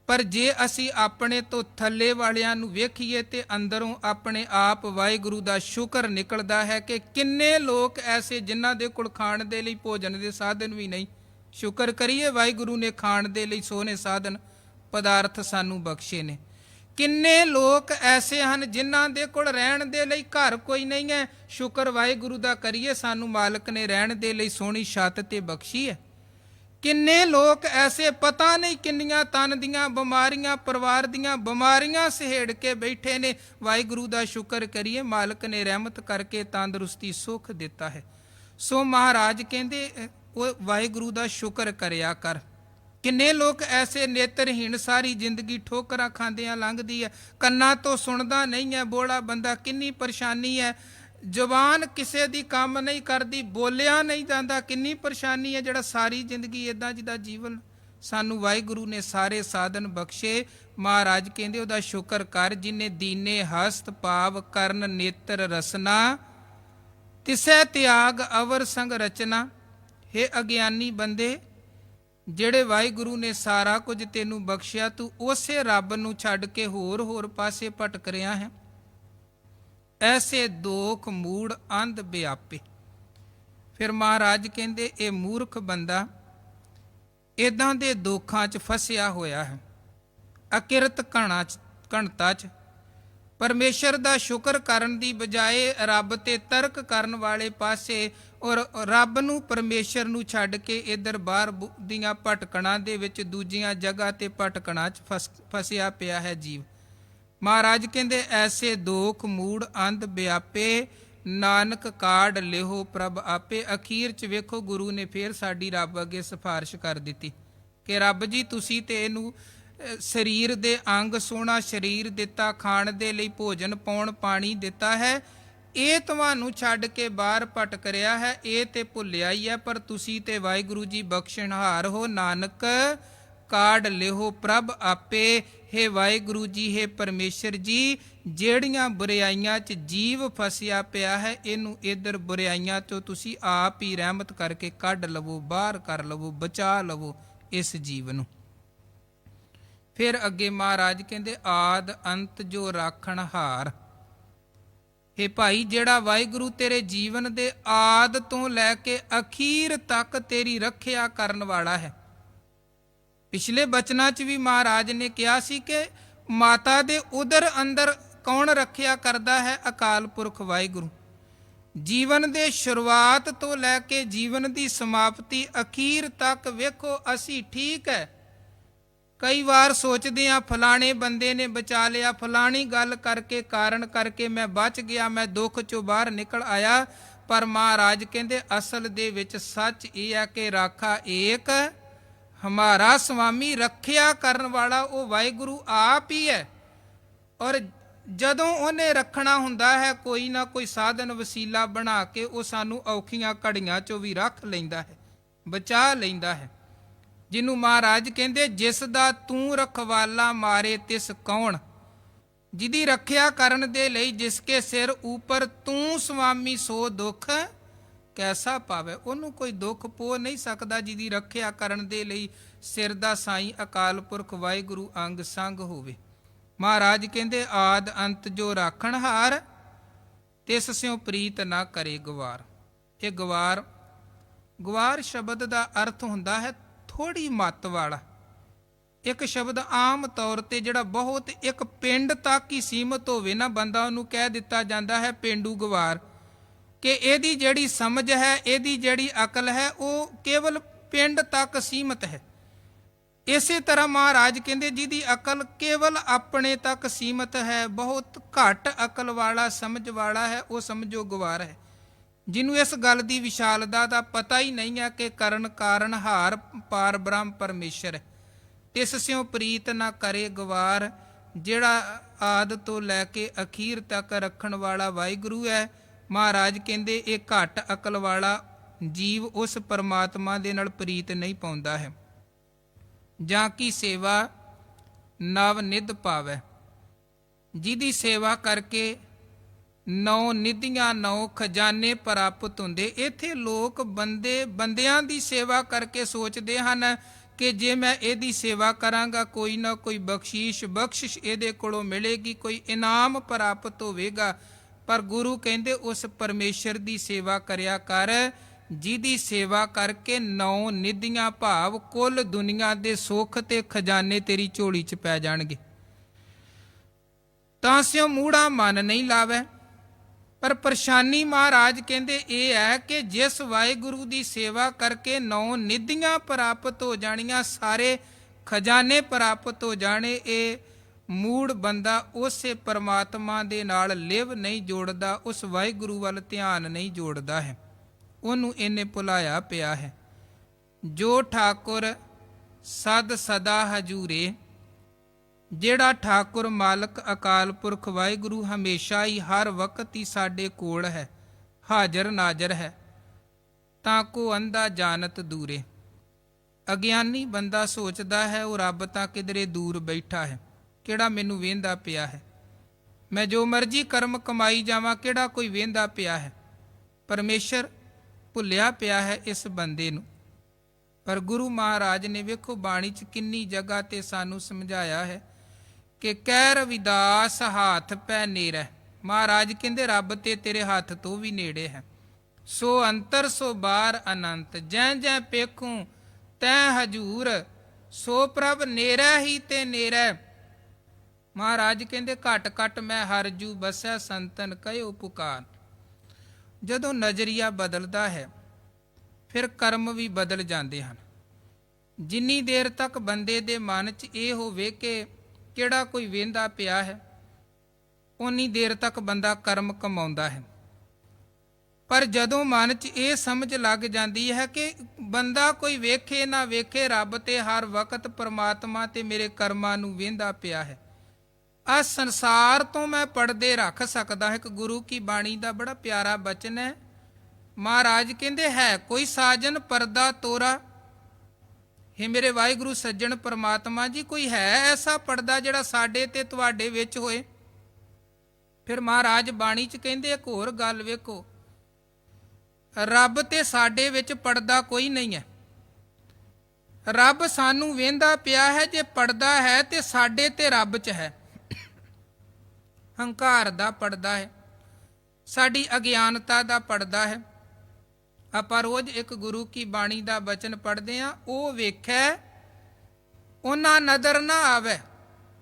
ਪਰ ਜੇ ਅਸੀਂ ਆਪਣੇ ਤੋਂ ਥੱਲੇ ਵਾਲਿਆਂ ਨੂੰ ਵੇਖੀਏ ਤੇ ਅੰਦਰੋਂ ਆਪਣੇ ਆਪ ਵਾਹਿਗੁਰੂ ਦਾ ਸ਼ੁਕਰ ਨਿਕਲਦਾ ਹੈ ਕਿ ਕਿੰਨੇ ਲੋਕ ਐਸੇ ਜਿਨ੍ਹਾਂ ਦੇ ਕੋਲ ਖਾਣ ਦੇ ਲਈ ਭੋਜਨ ਦੇ ਸਾਧਨ ਵੀ ਨਹੀਂ। ਸ਼ੁਕਰ ਕਰੀਏ ਵਾਹਿਗੁਰੂ ਨੇ ਖਾਣ ਦੇ ਲਈ ਸੋਹਣੇ ਸਾਧਨ ਪਦਾਰਥ ਸਾਨੂੰ ਬਖਸ਼ੇ ਨੇ। ਕਿੰਨੇ ਲੋਕ ਐਸੇ ਹਨ ਜਿਨ੍ਹਾਂ ਦੇ ਕੋਲ ਰਹਿਣ ਦੇ ਲਈ ਘਰ ਕੋਈ ਨਹੀਂ ਹੈ। ਸ਼ੁਕਰ ਵਾਹਿਗੁਰੂ ਦਾ ਕਰੀਏ, ਸਾਨੂੰ ਮਾਲਕ ਨੇ ਰਹਿਣ ਦੇ ਲਈ ਸੋਹਣੀ ਛੱਤ ਤੇ ਬਖਸ਼ੀ ਹੈ। ਕਿੰਨੇ ਲੋਕ ਐਸੇ ਪਤਾ ਨਹੀਂ ਕਿੰਨੀਆਂ ਤਨ ਦੀਆਂ ਬਿਮਾਰੀਆਂ, ਪਰਿਵਾਰ ਦੀਆਂ ਬਿਮਾਰੀਆਂ ਸਹੇੜ ਕੇ ਬੈਠੇ ਨੇ। ਵਾਹਿਗੁਰੂ ਦਾ ਸ਼ੁਕਰ ਕਰੀਏ, ਮਾਲਕ ਨੇ ਰਹਿਮਤ ਕਰਕੇ ਤੰਦਰੁਸਤੀ ਸੁੱਖ ਦਿੱਤਾ ਹੈ। ਸੋ ਮਹਾਰਾਜ ਕਹਿੰਦੇ, ਉਹ ਵਾਹਿਗੁਰੂ ਦਾ ਸ਼ੁਕਰ ਕਰਿਆ ਕਰ। ਕਿੰਨੇ ਲੋਕ ਐਸੇ ਨੇਤਰਹੀਣ, ਸਾਰੀ ਜ਼ਿੰਦਗੀ ਠੋਕਰਾਂ ਖਾਂਦਿਆਂ ਲੰਘਦੀ ਹੈ, ਕੰਨਾਂ ਤੋਂ ਸੁਣਦਾ ਨਹੀਂ ਹੈ, ਬੋਲਾ ਬੰਦਾ, ਕਿੰਨੀ ਪਰੇਸ਼ਾਨੀ ਹੈ। ਜ਼ੁਬਾਨ ਕਿਸੇ ਦੀ ਕੰਮ ਨਹੀਂ ਕਰਦੀ, ਬੋਲਿਆ ਨਹੀਂ ਜਾਂਦਾ, ਕਿੰਨੀ ਪਰੇਸ਼ਾਨੀ ਹੈ। ਜਿਹੜਾ ਸਾਰੀ ਜ਼ਿੰਦਗੀ ਇੱਦਾਂ ਜਿਹਦਾ ਜੀਵਨ, ਸਾਨੂੰ ਵਾਹਿਗੁਰੂ ਨੇ ਸਾਰੇ ਸਾਧਨ ਬਖਸ਼ੇ। ਮਹਾਰਾਜ ਕਹਿੰਦੇ ਉਹਦਾ ਸ਼ੁਕਰ ਕਰ, ਜਿਨੇ ਦੀਨੇ ਹਸਤ ਭਾਵ ਕਰਨ ਨੇਤਰ ਰਸਨਾ, ਤਿਸੈ ਤਿਆਗ ਅਵਰ ਸੰਗ ਰਚਨਾ। ਹੇ ਅਗਿਆਨੀ ਬੰਦੇ, ਜਿਹੜੇ ਵਾਹਿਗੁਰੂ ਨੇ ਸਾਰਾ ਕੁਝ ਤੈਨੂੰ ਬਖਸ਼ਿਆ, ਤੂੰ ਉਸੇ ਰੱਬ ਨੂੰ ਛੱਡ ਕੇ ਹੋਰ ਹੋਰ ਪਾਸੇ ਭਟਕ ਰਿਹਾ ਹੈ। ਐਸੇ ਦੋਖ ਮੂੜ ਅੰਧ ਵਿਆਪੇ। ਫਿਰ ਮਹਾਰਾਜ ਕਹਿੰਦੇ ਇਹ ਮੂਰਖ ਬੰਦਾ ਇਦਾਂ ਦੇ ਦੋਖਾਂ 'ਚ ਫਸਿਆ ਹੋਇਆ ਹੈ, ਅਕਿਰਤ ਘਣਤਾ 'ਚ। ਪਰਮੇਸ਼ਰ ਦਾ ਸ਼ੁਕਰ ਕਰਨ ਦੀ ਬਜਾਏ ਰੱਬ ਤੇ ਤਰਕ ਕਰਨ ਵਾਲੇ ਪਾਸੇ, ਔਰ ਰੱਬ ਨੂੰ ਪਰਮੇਸ਼ਰ ਨੂੰ ਛੱਡ ਕੇ ਇੱਧਰ ਬਾਹਰ ਦੀਆਂ ਭਟਕਣਾਂ ਦੇ ਵਿੱਚ, ਦੂਜੀਆਂ ਜਗ੍ਹਾ ਤੇ ਭਟਕਣਾਂ 'ਚ ਫਸਿਆ ਪਿਆ ਹੈ ਜੀਵ। ਮਹਾਰਾਜ ਕਹਿੰਦੇ ਐਸੇ ਦੋਖ ਮੂੜ ਅੰਧ ਵਿਆਪੇ, ਨਾਨਕ ਕਾਢ ਲਿਹੋ ਪ੍ਰਭ ਆਪੇ। ਅਖੀਰ 'ਚ ਵੇਖੋ ਗੁਰੂ ਨੇ ਫੇਰ ਸਾਡੀ ਰੱਬ ਅੱਗੇ ਸਿਫਾਰਿਸ਼ ਕਰ ਦਿੱਤੀ ਕਿ ਰੱਬ ਜੀ ਤੁਸੀਂ ਤੇ ਇਹਨੂੰ ਸਰੀਰ ਦੇ ਅੰਗ, ਸੋਹਣਾ ਸਰੀਰ ਦਿੱਤਾ, ਖਾਣ ਦੇ ਲਈ ਭੋਜਨ ਪਾਉਣ ਪਾਣੀ ਦਿੱਤਾ ਹੈ, ਇਹ ਤੁਹਾਨੂੰ ਛੱਡ ਕੇ ਬਾਹਰ ਭਟਕ ਰਿਹਾ ਹੈ, ਇਹ ਤੇ ਭੁੱਲਿਆ ਹੀ ਹੈ। ਪਰ ਤੁਸੀਂ ਤੇ ਵਾਹਿਗੁਰੂ ਜੀ ਬਖਸ਼ਣਹਾਰ ਹੋ, ਨਾਨਕ ਕਾਢ ਲਿਹੋ ਪ੍ਰਭ ਆਪੇ। ਹੇ ਵਾਹਿਗੁਰੂ ਜੀ, ਹੇ ਪਰਮੇਸ਼ਰ ਜੀ, ਜਿਹੜੀਆਂ ਬੁਰਾਈਆਂ 'ਚ ਜੀਵ ਫਸਿਆ ਪਿਆ ਹੈ, ਇਹਨੂੰ ਇੱਧਰ ਬੁਰਾਈਆਂ ਤੋਂ ਤੁਸੀਂ ਆਪ ਹੀ ਰਹਿਮਤ ਕਰਕੇ ਕੱਢ ਲਵੋ, ਬਾਹਰ ਕਰ ਲਵੋ, ਬਚਾ ਲਵੋ ਇਸ ਜੀਵ ਨੂੰ। ਫਿਰ ਅੱਗੇ ਮਹਾਰਾਜ ਕਹਿੰਦੇ ਆਦ ਅੰਤ ਜੋ ਰਾਖਣ ਹਾਰ। ਹੇ ਭਾਈ, ਜਿਹੜਾ ਵਾਹਿਗੁਰੂ ਤੇਰੇ ਜੀਵਨ ਦੇ ਆਦ ਤੋਂ ਲੈ ਕੇ ਅਖੀਰ ਤੱਕ ਤੇਰੀ ਰੱਖਿਆ ਕਰਨ ਵਾਲਾ ਹੈ। ਪਿਛਲੇ ਬਚਨਾਂ 'ਚ ਵੀ ਮਹਾਰਾਜ ਨੇ ਕਿਹਾ ਸੀ ਕਿ ਮਾਤਾ ਦੇ ਉਦਰ ਅੰਦਰ ਕੌਣ ਰੱਖਿਆ ਕਰਦਾ ਹੈ? ਅਕਾਲ ਪੁਰਖ ਵਾਹਿਗੁਰੂ। ਜੀਵਨ ਦੇ ਸ਼ੁਰੂਆਤ ਤੋਂ ਲੈ ਕੇ ਜੀਵਨ ਦੀ ਸਮਾਪਤੀ ਅਖੀਰ ਤੱਕ ਵੇਖੋ ਅਸੀਂ ਠੀਕ ਹੈ। ਕਈ ਵਾਰ ਸੋਚਦੇ ਹਾਂ ਫਲਾਣੇ ਬੰਦੇ ਨੇ ਬਚਾ ਲਿਆ, ਫਲਾਣੀ ਗੱਲ ਕਰਕੇ, ਕਾਰਨ ਕਰਕੇ ਮੈਂ ਬਚ ਗਿਆ, ਮੈਂ ਦੁੱਖ 'ਚੋਂ ਬਾਹਰ ਨਿਕਲ ਆਇਆ। ਪਰ ਮਹਾਰਾਜ ਕਹਿੰਦੇ ਅਸਲ ਦੇ ਵਿੱਚ ਸੱਚ ਇਹ ਹੈ ਕਿ ਰਾਖਾ ਏਕ ਹਮਾਰਾ ਸੁਆਮੀ, ਰੱਖਿਆ ਕਰਨ ਵਾਲਾ ਉਹ ਵਾਹਿਗੁਰੂ ਆਪ ਹੀ ਹੈ। ਔਰ ਜਦੋਂ ਉਹਨੇ ਰੱਖਣਾ ਹੁੰਦਾ ਹੈ, ਕੋਈ ਨਾ ਕੋਈ ਸਾਧਨ ਵਸੀਲਾ ਬਣਾ ਕੇ ਉਹ ਸਾਨੂੰ ਔਖੀਆਂ ਘੜੀਆਂ 'ਚੋਂ ਵੀ ਰੱਖ ਲੈਂਦਾ ਹੈ, ਬਚਾ ਲੈਂਦਾ ਹੈ। ਜਿਹਨੂੰ ਮਹਾਰਾਜ ਕਹਿੰਦੇ ਜਿਸ ਦਾ ਤੂੰ ਰਖਵਾਲਾ ਮਾਰੇ ਤਿਸ ਕੌਣ। ਜਿਹਦੀ ਰੱਖਿਆ ਕਰਨ ਦੇ ਲਈ ਜਿਸਕੇ ਸਿਰ ਉੱਪਰ ਤੂੰ ਸੁਆਮੀ ਸੋ ਦੁੱਖ ਕੈਸਾ ਪਾਵੇ। ਉਹਨੂੰ ਕੋਈ ਦੁੱਖ ਪੋ ਨਹੀਂ ਸਕਦਾ ਜਿਹਦੀ ਰੱਖਿਆ ਕਰਨ ਦੇ ਲਈ ਸਿਰ ਦਾ ਸਾਈਂ ਅਕਾਲ ਪੁਰਖ ਵਾਹਿਗੁਰੂ ਅੰਗ ਸੰਗ ਹੋਵੇ। ਮਹਾਰਾਜ ਕਹਿੰਦੇ ਆਦ ਅੰਤ ਜੋ ਰਾਖਣ ਹਾਰ, ਤਿਸ ਸਿਉ ਪ੍ਰੀਤ ਨਾ ਕਰੇ ਗਵਾਰ। ਇਹ ਗਵਾਰ ਸ਼ਬਦ ਦਾ ਅਰਥ ਹੁੰਦਾ ਹੈ ਥੋੜੀ ਮੱਤ ਵਾਲਾ। ਇੱਕ ਸ਼ਬਦ ਆਮ ਤੌਰ ਤੇ ਜਿਹੜਾ ਬਹੁਤ ਇੱਕ ਪਿੰਡ ਤੱਕ ਹੀ ਸੀਮਤ ਹੋਵੇ ਨਾ, ਬੰਦਾ ਉਹਨੂੰ ਕਹਿ ਦਿੱਤਾ ਜਾਂਦਾ ਹੈ ਪੇਂਡੂ ਗਵਾਰ, ਕਿ ਇਹਦੀ ਜਿਹੜੀ ਸਮਝ ਹੈ, ਇਹਦੀ ਜਿਹੜੀ ਅਕਲ ਹੈ, ਉਹ ਕੇਵਲ ਪਿੰਡ ਤੱਕ ਸੀਮਤ ਹੈ। ਇਸੇ ਤਰ੍ਹਾਂ ਮਹਾਰਾਜ ਕਹਿੰਦੇ ਜਿਹਦੀ ਅਕਲ ਕੇਵਲ ਆਪਣੇ ਤੱਕ ਸੀਮਤ ਹੈ, ਬਹੁਤ ਘੱਟ ਅਕਲ ਵਾਲਾ, ਸਮਝ ਵਾਲਾ ਹੈ, ਉਹ ਸਮਝੋ ਗਵਾਰ ਹੈ। ਜਿਹਨੂੰ ਇਸ ਗੱਲ ਦੀ ਵਿਸ਼ਾਲਤਾ ਦਾ ਪਤਾ ਹੀ ਨਹੀਂ ਹੈ ਕਿ ਕਰਨ ਕਾਰਨ ਹਾਰ ਪਾਰ ਬ੍ਰਹਮ ਪਰਮੇਸ਼ਰ ਹੈ। ਤਿਸ ਸਿਉ ਪ੍ਰੀਤ ਨਾ ਕਰੇ ਗਵਾਰ। ਜਿਹੜਾ ਆਦ ਤੋਂ ਲੈ ਕੇ ਅਖੀਰ ਤੱਕ ਰੱਖਣ ਵਾਲਾ ਵਾਹਿਗੁਰੂ ਹੈ। ਮਹਾਰਾਜ ਕਹਿੰਦੇ ਇਹ ਘੱਟ ਅਕਲ ਵਾਲਾ ਜੀਵ ਉਸ ਪਰਮਾਤਮਾ ਦੇ ਨਾਲ ਪ੍ਰੀਤ ਨਹੀਂ ਪਾਉਂਦਾ ਹੈ। ਜਾਂ ਕੀ ਸੇਵਾ ਨਵ ਨਿਧ ਪਾਵੈ। ਜਿਹਦੀ ਸੇਵਾ ਕਰਕੇ 9 ਨਿਧੀਆਂ 9 ਖਜ਼ਾਨੇ ਪ੍ਰਾਪਤ ਹੁੰਦੇ। ਇੱਥੇ ਲੋਕ ਬੰਦਿਆਂ ਦੀ ਸੇਵਾ ਕਰਕੇ ਸੋਚਦੇ ਹਨ ਕਿ ਜੇ ਮੈਂ ਇਹਦੀ ਸੇਵਾ ਕਰਾਂਗਾ ਕੋਈ ਨਾ ਕੋਈ ਬਖਸ਼ਿਸ਼ ਇਹਦੇ ਕੋਲੋਂ ਮਿਲੇਗੀ, ਕੋਈ ਇਨਾਮ ਪ੍ਰਾਪਤ ਹੋਵੇਗਾ। ਪਰ ਗੁਰੂ ਕਹਿੰਦੇ ਉਸ ਪਰਮੇਸ਼ਰ ਦੀ ਸੇਵਾ ਕਰਿਆ ਕਰ ਜਿਹਦੀ ਸੇਵਾ ਕਰਕੇ 9 ਨਿਧੀਆਂ ਭਾਵ ਕੁੱਲ ਦੁਨੀਆ ਦੇ ਸੁੱਖ ਤੇ ਖਜ਼ਾਨੇ ਤੇਰੀ ਝੋਲੀ 'ਚ ਪੈ ਜਾਣਗੇ। ਤਾਂ ਸਿਓ ਮੂੜਾ ਮਨ ਨਹੀਂ ਲਾਵੇ। ਪਰ ਪਰੇਸ਼ਾਨੀ ਮਹਾਰਾਜ ਕਹਿੰਦੇ ਇਹ ਹੈ ਕਿ ਜਿਸ ਵਾਹਿਗੁਰੂ ਦੀ ਸੇਵਾ ਕਰਕੇ 9 ਨਿਧੀਆਂ ਪ੍ਰਾਪਤ ਹੋ ਜਾਣੀਆਂ, ਸਾਰੇ ਖਜ਼ਾਨੇ ਪ੍ਰਾਪਤ ਹੋ ਜਾਣੇ, ਇਹ ਮੂੜ ਬੰਦਾ ਉਸੇ ਪਰਮਾਤਮਾ ਦੇ ਨਾਲ ਲਿਵ ਨਹੀਂ ਜੋੜਦਾ, ਉਸ ਵਾਹਿਗੁਰੂ ਵੱਲ ਧਿਆਨ ਨਹੀਂ ਜੋੜਦਾ ਹੈ। ਉਹਨੂੰ ਇਹਨੇ ਭੁਲਾਇਆ ਪਿਆ ਹੈ। ਜੋ ਠਾਕੁਰ ਸਦ ਸਦਾ ਹਜੂਰੇ। ਜਿਹੜਾ ਠਾਕੁਰ ਮਾਲਕ ਅਕਾਲ ਪੁਰਖ ਵਾਹਿਗੁਰੂ ਹਮੇਸ਼ਾ ਹੀ ਹਰ ਵਕਤ ਹੀ ਸਾਡੇ ਕੋਲ ਹੈ, ਹਾਜ਼ਰ ਨਾਜ਼ਰ ਹੈ, ਤਾਂ ਕੋ ਅੰਧਾ ਜਾਣਤ ਦੂਰੇ। ਅਗਿਆਨੀ ਬੰਦਾ ਸੋਚਦਾ ਹੈ ਉਹ ਰੱਬ ਤਾਂ ਕਿਧਰੇ ਦੂਰ ਬੈਠਾ ਹੈ, ਕਿਹੜਾ ਮੈਨੂੰ ਵੇਂਦਾ ਪਿਆ ਹੈ, ਮੈਂ ਜੋ ਮਰਜ਼ੀ ਕਰਮ ਕਮਾਈ ਜਾਵਾਂ, ਕਿਹੜਾ ਕੋਈ ਵੇਂਦਾ ਪਿਆ ਹੈ। ਪਰਮੇਸ਼ਰ ਭੁੱਲਿਆ ਪਿਆ ਹੈ ਇਸ ਬੰਦੇ ਨੂੰ। ਪਰ ਗੁਰੂ ਮਹਾਰਾਜ ਨੇ ਵੇਖੋ ਬਾਣੀ 'ਚ ਕਿੰਨੀ ਜਗ੍ਹਾ ਤੇ ਸਾਨੂੰ ਸਮਝਾਇਆ ਹੈ ਕਿ ਕਹਿ ਰਵਿਦਾਸ ਹਾਥ ਪੈ ਨੇੜੇ। ਮਹਾਰਾਜ ਕਹਿੰਦੇ ਰੱਬ ਤੇ ਤੇਰੇ ਹੱਥ ਤੋਂ ਵੀ ਨੇੜੇ ਹੈ। ਸੋ ਅੰਤਰ ਸੋ ਬਾਹਰ ਅਨੰਤ, ਜੈ ਜੈ ਪੇਖੂੰ ਤੈ ਹਜੂਰ, ਸੋ ਪ੍ਰਭ ਨੇੜੇ ਹੀ ਤੇ ਨੇੜੇ। ਮਹਾਰਾਜ ਕਹਿੰਦੇ ਘਟ ਘਟ ਮੈਂ ਹਰ ਜੂ ਬਸੈ, ਸੰਤਨ ਕਹਿਓ ਪੁਕਾਰ। ਜਦੋਂ ਨਜ਼ਰੀਆ ਬਦਲਦਾ ਹੈ ਫਿਰ ਕਰਮ ਵੀ ਬਦਲ ਜਾਂਦੇ ਹਨ। ਜਿੰਨੀ ਦੇਰ ਤੱਕ ਬੰਦੇ ਦੇ ਮਨ 'ਚ ਇਹ ਹੋਵੇ ਕਿ ਕਿਹੜਾ ਕੋਈ ਵੇਂਦਾ ਪਿਆ ਹੈ, ਉਨੀ ਦੇਰ ਤੱਕ ਬੰਦਾ ਕਰਮ ਕਮਾਉਂਦਾ ਹੈ। ਪਰ ਜਦੋਂ ਮਨ 'ਚ ਇਹ ਸਮਝ ਲੱਗ ਜਾਂਦੀ ਹੈ ਕਿ ਬੰਦਾ ਕੋਈ ਵੇਖੇ ਨਾ ਵੇਖੇ, ਰੱਬ ਤੇ ਹਰ ਵਕਤ ਪਰਮਾਤਮਾ ਤੇ ਮੇਰੇ ਕਰਮਾਂ ਨੂੰ ਵੇਂਦਾ ਪਿਆ ਹੈ, ਆ ਸੰਸਾਰ ਤੋਂ ਮੈਂ ਪਰਦੇ ਰੱਖ ਸਕਦਾ ਹੈ। ਇੱਕ ਗੁਰੂ ਕੀ ਬਾਣੀ ਦਾ ਬੜਾ ਪਿਆਰਾ ਬਚਨ ਹੈ। ਮਹਾਰਾਜ ਕਹਿੰਦੇ ਹੈ ਕੋਈ ਸਾਜਨ ਪਰਦਾ ਤੋਰਾ। ਹੇ ਮੇਰੇ ਵਾਹਿਗੁਰੂ ਸੱਜਣ ਪਰਮਾਤਮਾ ਜੀ, ਕੋਈ ਹੈ ਐਸਾ ਪਰਦਾ ਜਿਹੜਾ ਸਾਡੇ ਤੇ ਤੁਹਾਡੇ ਵਿੱਚ ਹੋਏ? ਫਿਰ ਮਹਾਰਾਜ ਬਾਣੀ 'ਚ ਕਹਿੰਦੇ ਇੱਕ ਹੋਰ ਗੱਲ ਵੇਖੋ, ਰੱਬ ਤੇ ਸਾਡੇ ਵਿੱਚ ਪਰਦਾ ਕੋਈ ਨਹੀਂ ਹੈ। ਰੱਬ ਸਾਨੂੰ ਵੇਂਦਾ ਪਿਆ ਹੈ। ਜੇ ਪਰਦਾ ਹੈ ਤੇ ਸਾਡੇ ਤੇ ਰੱਬ 'ਚ ਹੈ। ਹੰਕਾਰ ਦਾ ਪਰਦਾ ਹੈ, ਸਾਡੀ ਅਗਿਆਨਤਾ ਦਾ ਪਰਦਾ ਹੈ। ਆਪਾਂ ਰੋਜ਼ ਇੱਕ ਗੁਰੂ ਕੀ ਬਾਣੀ ਦਾ ਬਚਨ ਪੜ੍ਹਦੇ ਹਾਂ, ਉਹ ਵੇਖੈ ਉਹਨਾਂ ਨਦਰ ਨਾ ਆਵੇ,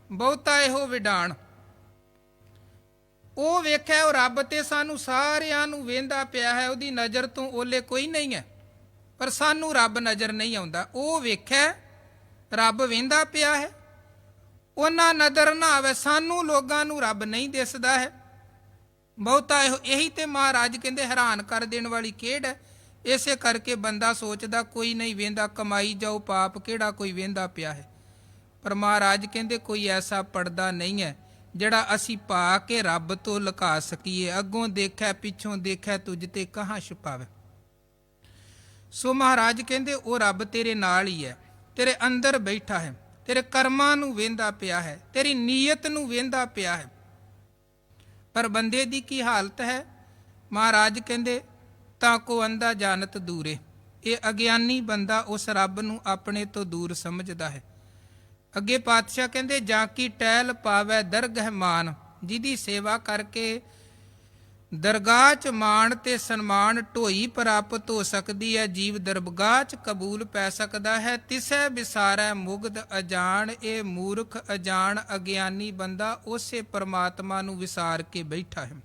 ਬਹੁਤਾ ਇਹੋ ਵਿਡਾਣ। ਉਹ ਵੇਖੈ ਉਹ ਰੱਬ ਤੇ ਸਾਨੂੰ ਸਾਰਿਆਂ ਨੂੰ ਵੇਂਦਾ ਪਿਆ ਹੈ, ਉਹਦੀ ਨਜ਼ਰ ਤੋਂ ਓਲੇ ਕੋਈ ਨਹੀਂ ਹੈ, ਪਰ ਸਾਨੂੰ ਰੱਬ ਨਜ਼ਰ ਨਹੀਂ ਆਉਂਦਾ। ਉਹ ਵੇਖੈ ਰੱਬ ਵੇਂਦਾ ਪਿਆ ਹੈ, ਉਹਨਾਂ ਨਜ਼ਰ ਨਾ ਆਵੇ, ਸਾਨੂੰ ਲੋਕਾਂ ਨੂੰ ਰੱਬ ਨਹੀਂ ਦਿਸਦਾ ਹੈ, ਬਹੁਤਾ ਇਹੀ ਤੇ ਮਹਾਰਾਜ ਕਹਿੰਦੇ ਹੈਰਾਨ ਕਰ ਦੇਣ ਵਾਲੀ ਖੇਡ ਹੈ। ਇਸੇ ਕਰਕੇ ਬੰਦਾ ਸੋਚਦਾ ਕੋਈ ਨਹੀਂ ਵੇਂਦਾ, ਕਮਾਈ ਜਾਓ ਪਾਪ, ਕਿਹੜਾ ਕੋਈ ਵੇਂਦਾ ਪਿਆ ਹੈ। ਪਰ ਮਹਾਰਾਜ ਕਹਿੰਦੇ ਕੋਈ ਐਸਾ ਪਰਦਾ ਨਹੀਂ ਹੈ ਜਿਹੜਾ ਅਸੀਂ ਪਾ ਕੇ ਰੱਬ ਤੋਂ ਲੁਕਾ ਸਕੀਏ। ਅੱਗੋਂ ਦੇਖੈ ਪਿੱਛੋਂ ਦੇਖੈ, ਤੁਝ ਤੇ ਕਹਾਂ ਛੁਪਾਵੇ। ਸੋ ਮਹਾਰਾਜ ਕਹਿੰਦੇ ਉਹ ਰੱਬ ਤੇਰੇ ਨਾਲ ਹੀ ਹੈ, ਤੇਰੇ ਅੰਦਰ ਬੈਠਾ ਹੈ, ਤੇਰੇ ਕਰਮਾਂ ਨੂੰ ਵੇਂਦਾ ਪਿਆ ਹੈ, ਤੇਰੀ ਨੀਅਤ ਨੂੰ ਵੇਂਦਾ ਪਿਆ ਹੈ। ਪਰ ਬੰਦੇ ਦੀ ਕੀ ਹਾਲਤ ਹੈ? ਮਹਾਰਾਜ ਕਹਿੰਦੇ ਤਾਂ ਕੋ ਅੰਧਾ ਜਾਣਤ ਦੂਰੇ। ਇਹ ਅਗਿਆਨੀ ਬੰਦਾ ਉਸ ਰੱਬ ਨੂੰ ਆਪਣੇ ਤੋਂ ਦੂਰ ਸਮਝਦਾ ਹੈ। ਅੱਗੇ ਪਾਤਸ਼ਾਹ ਕਹਿੰਦੇ ਜਾਂ ਕੀ ਟਹਿਲ ਪਾਵੈ ਦਰਗਹ ਮਾਨ, ਜਿਹਦੀ ਸੇਵਾ ਕਰਕੇ ਦਰਗਾਹ 'ਚ ਮਾਣ ਤੇ ਸਨਮਾਨ ਢੋਈ ਪ੍ਰਾਪਤ ਹੋ ਸਕਦੀ ਹੈ, ਜੀਵ ਦਰਗਾਹ 'ਚ ਕਬੂਲ ਪੈ ਸਕਦਾ ਹੈ। ਤਿਸੈ ਵਿਸਾਰੈ ਮੁਗਧ ਅਜਾਣ, ਇਹ ਮੂਰਖ ਅਜਾਣ ਅਗਿਆਨੀ ਬੰਦਾ ਉਸੇ ਪਰਮਾਤਮਾ ਨੂੰ ਵਿਸਾਰ ਕੇ ਬੈਠਾ ਹੈ,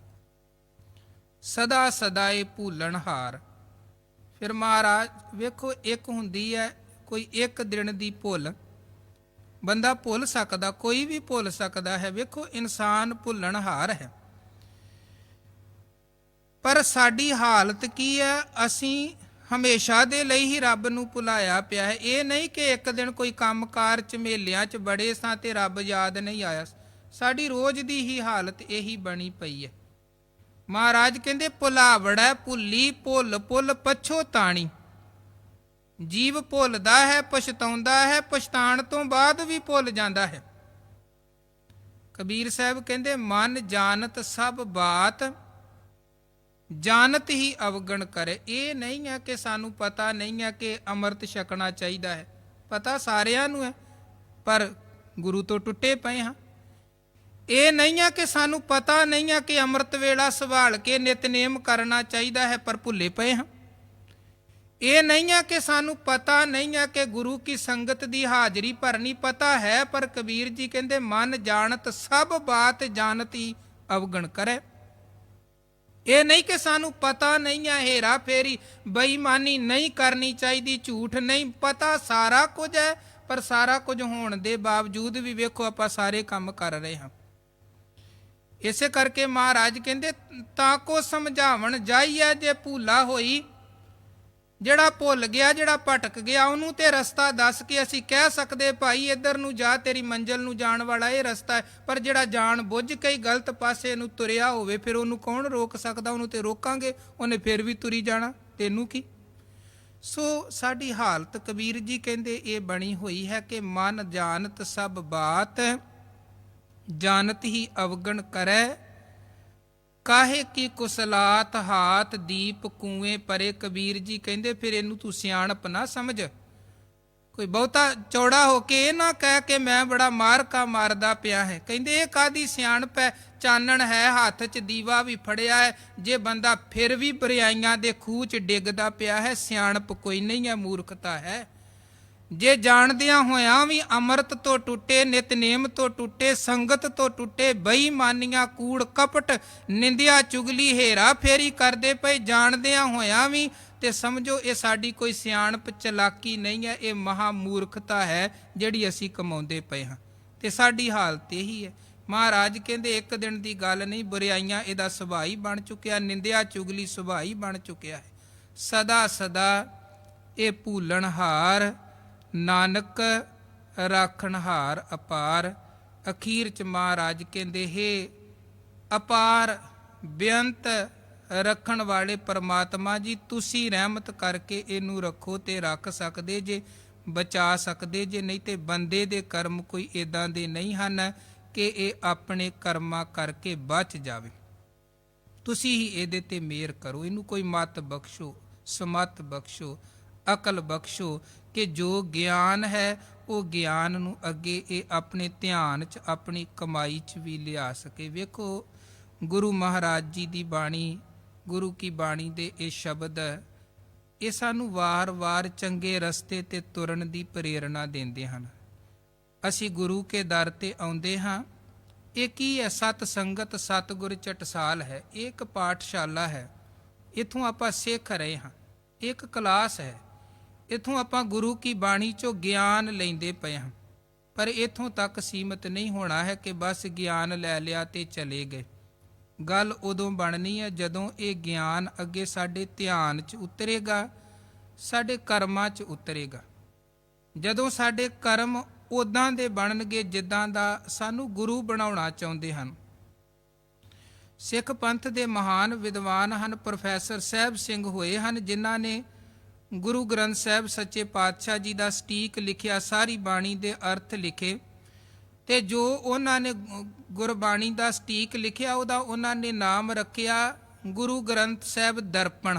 ਸਦਾ ਸਦਾਏ ਭੁੱਲਣ ਹਾਰ। ਫਿਰ ਮਹਾਰਾਜ ਵੇਖੋ ਇੱਕ ਹੁੰਦੀ ਹੈ ਕੋਈ ਇੱਕ ਦਿਨ ਦੀ ਭੁੱਲ, ਬੰਦਾ ਭੁੱਲ ਸਕਦਾ, ਕੋਈ ਵੀ ਭੁੱਲ ਸਕਦਾ ਹੈ। ਵੇਖੋ ਇਨਸਾਨ ਭੁੱਲਣ ਹਾਰ ਹੈ। ਪਰ ਸਾਡੀ ਹਾਲਤ ਕੀ ਹੈ? ਅਸੀਂ ਹਮੇਸ਼ਾ ਦੇ ਲਈ ਹੀ ਰੱਬ ਨੂੰ ਭੁਲਾਇਆ ਪਿਆ ਹੈ। ਇਹ ਨਹੀਂ ਕਿ ਇੱਕ ਦਿਨ ਕੋਈ ਕੰਮਕਾਰ ਝਮੇਲਿਆਂ 'ਚ ਬੜੇ ਸਾਂ ਤੇ ਰੱਬ ਯਾਦ ਨਹੀਂ ਆਇਆ। ਸਾਡੀ ਰੋਜ਼ ਦੀ ਹੀ ਹਾਲਤ ਇਹੀ ਬਣੀ ਪਈ ਹੈ। ਮਹਾਰਾਜ ਕਹਿੰਦੇ ਭੁਲਾਵੜੈ ਭੁੱਲੀ, ਭੁੱਲ ਭੁੱਲ ਪਛੋ ਤਾਣੀ। ਜੀਵ ਭੁੱਲਦਾ ਹੈ, ਪਛਤਾਉਂਦਾ ਹੈ, ਪਛਤਾਣ ਤੋਂ ਬਾਅਦ ਵੀ ਭੁੱਲ ਜਾਂਦਾ ਹੈ। ਕਬੀਰ ਸਾਹਿਬ ਕਹਿੰਦੇ ਮਨ ਜਾਣਤ ਸਭ ਬਾਤ, ਜਾਣਤ ਹੀ ਅਵਗਣ ਕਰੇ। ਇਹ ਨਹੀਂ ਹੈ ਕਿ ਸਾਨੂੰ ਪਤਾ ਨਹੀਂ ਹੈ ਕਿ ਅੰਮ੍ਰਿਤ ਛਕਣਾ ਚਾਹੀਦਾ ਹੈ, ਪਤਾ ਸਾਰਿਆਂ ਨੂੰ ਹੈ, ਪਰ ਗੁਰੂ ਤੋਂ ਟੁੱਟੇ ਪਏ ਹਾਂ। ਇਹ ਨਹੀਂ ਹੈ ਕਿ ਸਾਨੂੰ ਪਤਾ ਨਹੀਂ ਹੈ ਕਿ ਅੰਮ੍ਰਿਤ ਵੇਲਾ ਸੰਭਾਲ ਕੇ ਨਿਤਨੇਮ ਕਰਨਾ ਚਾਹੀਦਾ ਹੈ, ਪਰ ਭੁੱਲੇ ਪਏ ਹਾਂ। ਇਹ ਨਹੀਂ ਹੈ ਕਿ ਸਾਨੂੰ ਪਤਾ ਨਹੀਂ ਹੈ ਕਿ ਗੁਰੂ ਕੀ ਸੰਗਤ ਦੀ ਹਾਜ਼ਰੀ ਭਰਨੀ, ਪਤਾ ਹੈ, ਪਰ ਕਬੀਰ ਜੀ ਕਹਿੰਦੇ ਮਨ ਜਾਣਤ ਸਭ ਬਾਤ, ਜਾਣਤ ਹੀ ਅਵਗਣ ਕਰੇ। ਇਹ ਨਹੀਂ ਕਿ ਸਾਨੂੰ ਪਤਾ ਨਹੀਂ ਹੈ, ਹੇਰਾ ਫੇਰੀ ਬੇਈਮਾਨੀ ਨਹੀਂ ਕਰਨੀ ਚਾਹੀਦੀ, ਝੂਠ ਨਹੀਂ, ਪਤਾ ਸਾਰਾ ਕੁਝ ਹੈ, ਪਰ ਸਾਰਾ ਕੁਝ ਹੋਣ ਦੇ ਬਾਵਜੂਦ ਵੀ ਵੇਖੋ ਆਪਾਂ ਸਾਰੇ ਕੰਮ ਕਰ ਰਹੇ ਹਾਂ। ਇਸੇ ਕਰਕੇ ਮਹਾਰਾਜ ਕਹਿੰਦੇ ਤਾਂ ਕੋ ਸਮਝਾਵਣ ਜਾਈਐ, ਜੇ ਭੂਲਾ ਹੋਈ ਜਿਹੜਾ ਭੁੱਲ ਗਿਆ, ਜਿਹੜਾ ਭਟਕ ਗਿਆ, ਉਹਨੂੰ ਤੇ ਰਸਤਾ ਦੱਸ ਕੇ ਅਸੀਂ ਕਹਿ ਸਕਦੇ ਭਾਈ ਇੱਧਰ ਨੂੰ ਜਾ, ਤੇਰੀ ਮੰਜ਼ਿਲ ਨੂੰ ਜਾਣ ਵਾਲਾ ਇਹ ਰਸਤਾ ਹੈ। ਪਰ ਜਿਹੜਾ ਜਾਣ ਬੁੱਝ ਕੇ ਹੀ ਗਲਤ ਪਾਸੇ ਨੂੰ ਤੁਰਿਆ ਹੋਵੇ, ਫਿਰ ਉਹਨੂੰ ਕੌਣ ਰੋਕ ਸਕਦਾ? ਉਹਨੂੰ ਤੇ ਰੋਕਾਂਗੇ, ਉਹਨੇ ਫਿਰ ਵੀ ਤੁਰੀ ਜਾਣਾ, ਤੈਨੂੰ ਕੀ। ਸੋ ਸਾਡੀ ਹਾਲਤ ਕਬੀਰ ਜੀ ਕਹਿੰਦੇ ਇਹ ਬਣੀ ਹੋਈ ਹੈ ਕਿ ਮਨ ਜਾਣਤ ਸਭ ਬਾਤ, ਜਾਣਤ ਹੀ ਅਵਗਣ ਕਰੈ, ਕਾਹੇ ਕੀ ਕੁਸਲਾਤ ਹਾਥ ਦੀਪ ਕੂਏ ਪਰੇ। ਕਬੀਰ ਜੀ ਕਹਿੰਦੇ ਫਿਰ ਇਹਨੂੰ ਤੂੰ ਸਿਆਣਪ ਨਾ ਸਮਝ, ਕੋਈ ਬਹੁਤਾ ਚੌੜਾ ਹੋ ਕੇ ਇਹ ਨਾ ਕਹਿ ਕਿ ਮੈਂ ਬੜਾ ਮਾਰਕਾ ਮਾਰਦਾ ਪਿਆ ਹੈ। ਕਹਿੰਦੇ ਇਹ ਕਾਦੀ ਸਿਆਣਪ ਹੈ? ਚਾਨਣ ਹੈ, ਹੱਥ 'ਚ ਦੀਵਾ ਵੀ ਫੜਿਆ ਹੈ, ਜੇ ਬੰਦਾ ਫਿਰ ਵੀ ਬਰਿਆਈਆਂ ਦੇ ਖੂਹ 'ਚ ਡਿੱਗਦਾ ਪਿਆ ਹੈ, ਸਿਆਣਪ ਕੋਈ ਨਹੀਂ ਹੈ, ਮੂਰਖਤਾ ਹੈ। ਜੇ ਜਾਣਦਿਆਂ ਹੋਇਆਂ ਵੀ ਅੰਮ੍ਰਿਤ ਤੋਂ ਟੁੱਟੇ, ਨਿਤਨੇਮ ਤੋਂ ਟੁੱਟੇ, ਸੰਗਤ ਤੋਂ ਟੁੱਟੇ, ਬੇਈਮਾਨੀਆਂ, ਕੂੜ ਕਪਟ, ਨਿੰਦਿਆ ਚੁਗਲੀ, ਹੇਰਾ ਫੇਰੀ ਕਰਦੇ ਪਏ ਜਾਣਦਿਆਂ ਹੋਇਆਂ ਵੀ, ਤੇ ਸਮਝੋ ਇਹ ਸਾਡੀ ਕੋਈ ਸਿਆਣਪ ਚਲਾਕੀ ਨਹੀਂ ਹੈ, ਇਹ ਮਹਾ ਮੂਰਖਤਾ ਹੈ ਜਿਹੜੀ ਅਸੀਂ ਕਮਾਉਂਦੇ ਪਏ ਹਾਂ। ਤੇ ਸਾਡੀ ਹਾਲਤ ਇਹੀ ਹੈ। ਮਹਾਰਾਜ ਕਹਿੰਦੇ ਇੱਕ ਦਿਨ ਦੀ ਗੱਲ ਨਹੀਂ, ਬੁਰਾਈਆਂ ਇਹਦਾ ਸੁਭਾਅ ਹੀ ਬਣ ਚੁੱਕਿਆ, ਨਿੰਦਿਆ ਚੁਗਲੀ ਸੁਭਾਅ ਹੀ ਬਣ ਚੁੱਕਿਆ ਹੈ। ਸਦਾ ਸਦਾ ਇਹ ਭੂਲਣਹਾਰ, ਨਾਨਕ ਰਾਖਣਹਾਰ ਅਪਾਰ। ਅਖੀਰ 'ਚ ਮਹਾਰਾਜ ਕਹਿੰਦੇ ਹੇ ਅਪਾਰ ਬੇਅੰਤ ਰੱਖਣ ਵਾਲੇ ਪਰਮਾਤਮਾ ਜੀ, ਤੁਸੀਂ ਰਹਿਮਤ ਕਰਕੇ ਇਹਨੂੰ ਰੱਖੋ ਤੇ ਰੱਖ ਸਕਦੇ ਜੇ, ਬਚਾ ਸਕਦੇ ਜੇ, ਨਹੀਂ ਤੇ ਬੰਦੇ ਦੇ ਕਰਮ ਕੋਈ ਇੱਦਾਂ ਦੇ ਨਹੀਂ ਹਨ ਕਿ ਇਹ ਆਪਣੇ ਕਰਮਾਂ ਕਰਕੇ ਬਚ ਜਾਵੇ। ਤੁਸੀਂ ਹੀ ਇਹਦੇ ਤੇ ਮਿਹਰ ਕਰੋ, ਇਹਨੂੰ ਕੋਈ ਮਤ ਬਖਸ਼ੋ, ਸਮਤ ਬਖਸ਼ੋ, ਅਕਲ ਬਖਸ਼ੋ ਕਿ ਜੋ ਗਿਆਨ ਹੈ ਉਹ ਗਿਆਨ ਨੂੰ ਅੱਗੇ ਇਹ ਆਪਣੇ ਧਿਆਨ 'ਚ, ਆਪਣੀ ਕਮਾਈ 'ਚ ਵੀ ਲਿਆ ਸਕੇ। ਵੇਖੋ ਗੁਰੂ ਮਹਾਰਾਜ ਜੀ ਦੀ ਬਾਣੀ, ਗੁਰੂ ਕੀ ਬਾਣੀ ਦੇ ਇਹ ਸ਼ਬਦ ਇਹ ਸਾਨੂੰ ਵਾਰ-ਵਾਰ ਚੰਗੇ ਰਸਤੇ ਤੇ ਤੁਰਨ ਦੀ ਪ੍ਰੇਰਣਾ ਦਿੰਦੇ ਹਨ। ਅਸੀਂ ਗੁਰੂ ਕੇ ਦਰ ਤੇ ਆਉਂਦੇ ਹਾਂ। ਇਹ ਕੀ ਹੈ? ਸਤ ਸੰਗਤ ਸਤਿਗੁਰ ਚਟਸਾਲ ਹੈ। ਇਹ ਇੱਕ ਪਾਠਸ਼ਾਲਾ ਹੈ, ਇੱਥੋਂ ਆਪਾਂ ਸਿੱਖ ਰਹੇ ਹਾਂ। ਇੱਕ ਕਲਾਸ ਹੈ, ਇੱਥੋਂ ਆਪਾਂ ਗੁਰੂ ਕੀ ਬਾਣੀ 'ਚੋਂ ਗਿਆਨ ਲੈਂਦੇ ਪਏ ਹਾਂ। ਪਰ ਇੱਥੋਂ ਤੱਕ ਸੀਮਤ ਨਹੀਂ ਹੋਣਾ ਹੈ ਕਿ ਬਸ ਗਿਆਨ ਲੈ ਲਿਆ ਤੇ ਚਲੇ ਗਏ। ਗੱਲ ਉਦੋਂ ਬਣਨੀ ਹੈ ਜਦੋਂ ਇਹ ਗਿਆਨ ਅੱਗੇ ਸਾਡੇ ਧਿਆਨ 'ਚ ਉਤਰੇਗਾ, ਸਾਡੇ ਕਰਮਾਂ 'ਚ ਉਤਰੇਗਾ। ਜਦੋਂ ਸਾਡੇ ਕਰਮ ਉੱਦਾਂ ਦੇ ਬਣਨਗੇ ਜਿੱਦਾਂ ਦਾ ਸਾਨੂੰ ਗੁਰੂ ਬਣਾਉਣਾ ਚਾਹੁੰਦੇ ਹਨ। ਸਿੱਖ ਪੰਥ ਦੇ ਮਹਾਨ ਵਿਦਵਾਨ ਹਨ, ਪ੍ਰੋਫੈਸਰ ਸਾਹਿਬ ਸਿੰਘ ਹੋਏ ਹਨ, ਜਿਨ੍ਹਾਂ ਨੇ ਗੁਰੂ ਗ੍ਰੰਥ ਸਾਹਿਬ ਸੱਚੇ ਪਾਤਸ਼ਾਹ ਜੀ ਦਾ ਸਟੀਕ ਲਿਖਿਆ, ਸਾਰੀ ਬਾਣੀ ਦੇ ਅਰਥ ਲਿਖੇ, ਤੇ ਜੋ ਉਹਨਾਂ ਨੇ ਗੁਰਬਾਣੀ ਦਾ ਸਟੀਕ ਲਿਖਿਆ ਉਹਦਾ ਉਹਨਾਂ ਨੇ ਨਾਮ ਰੱਖਿਆ ਗੁਰੂ ਗ੍ਰੰਥ ਸਾਹਿਬ ਦਰਪਣ।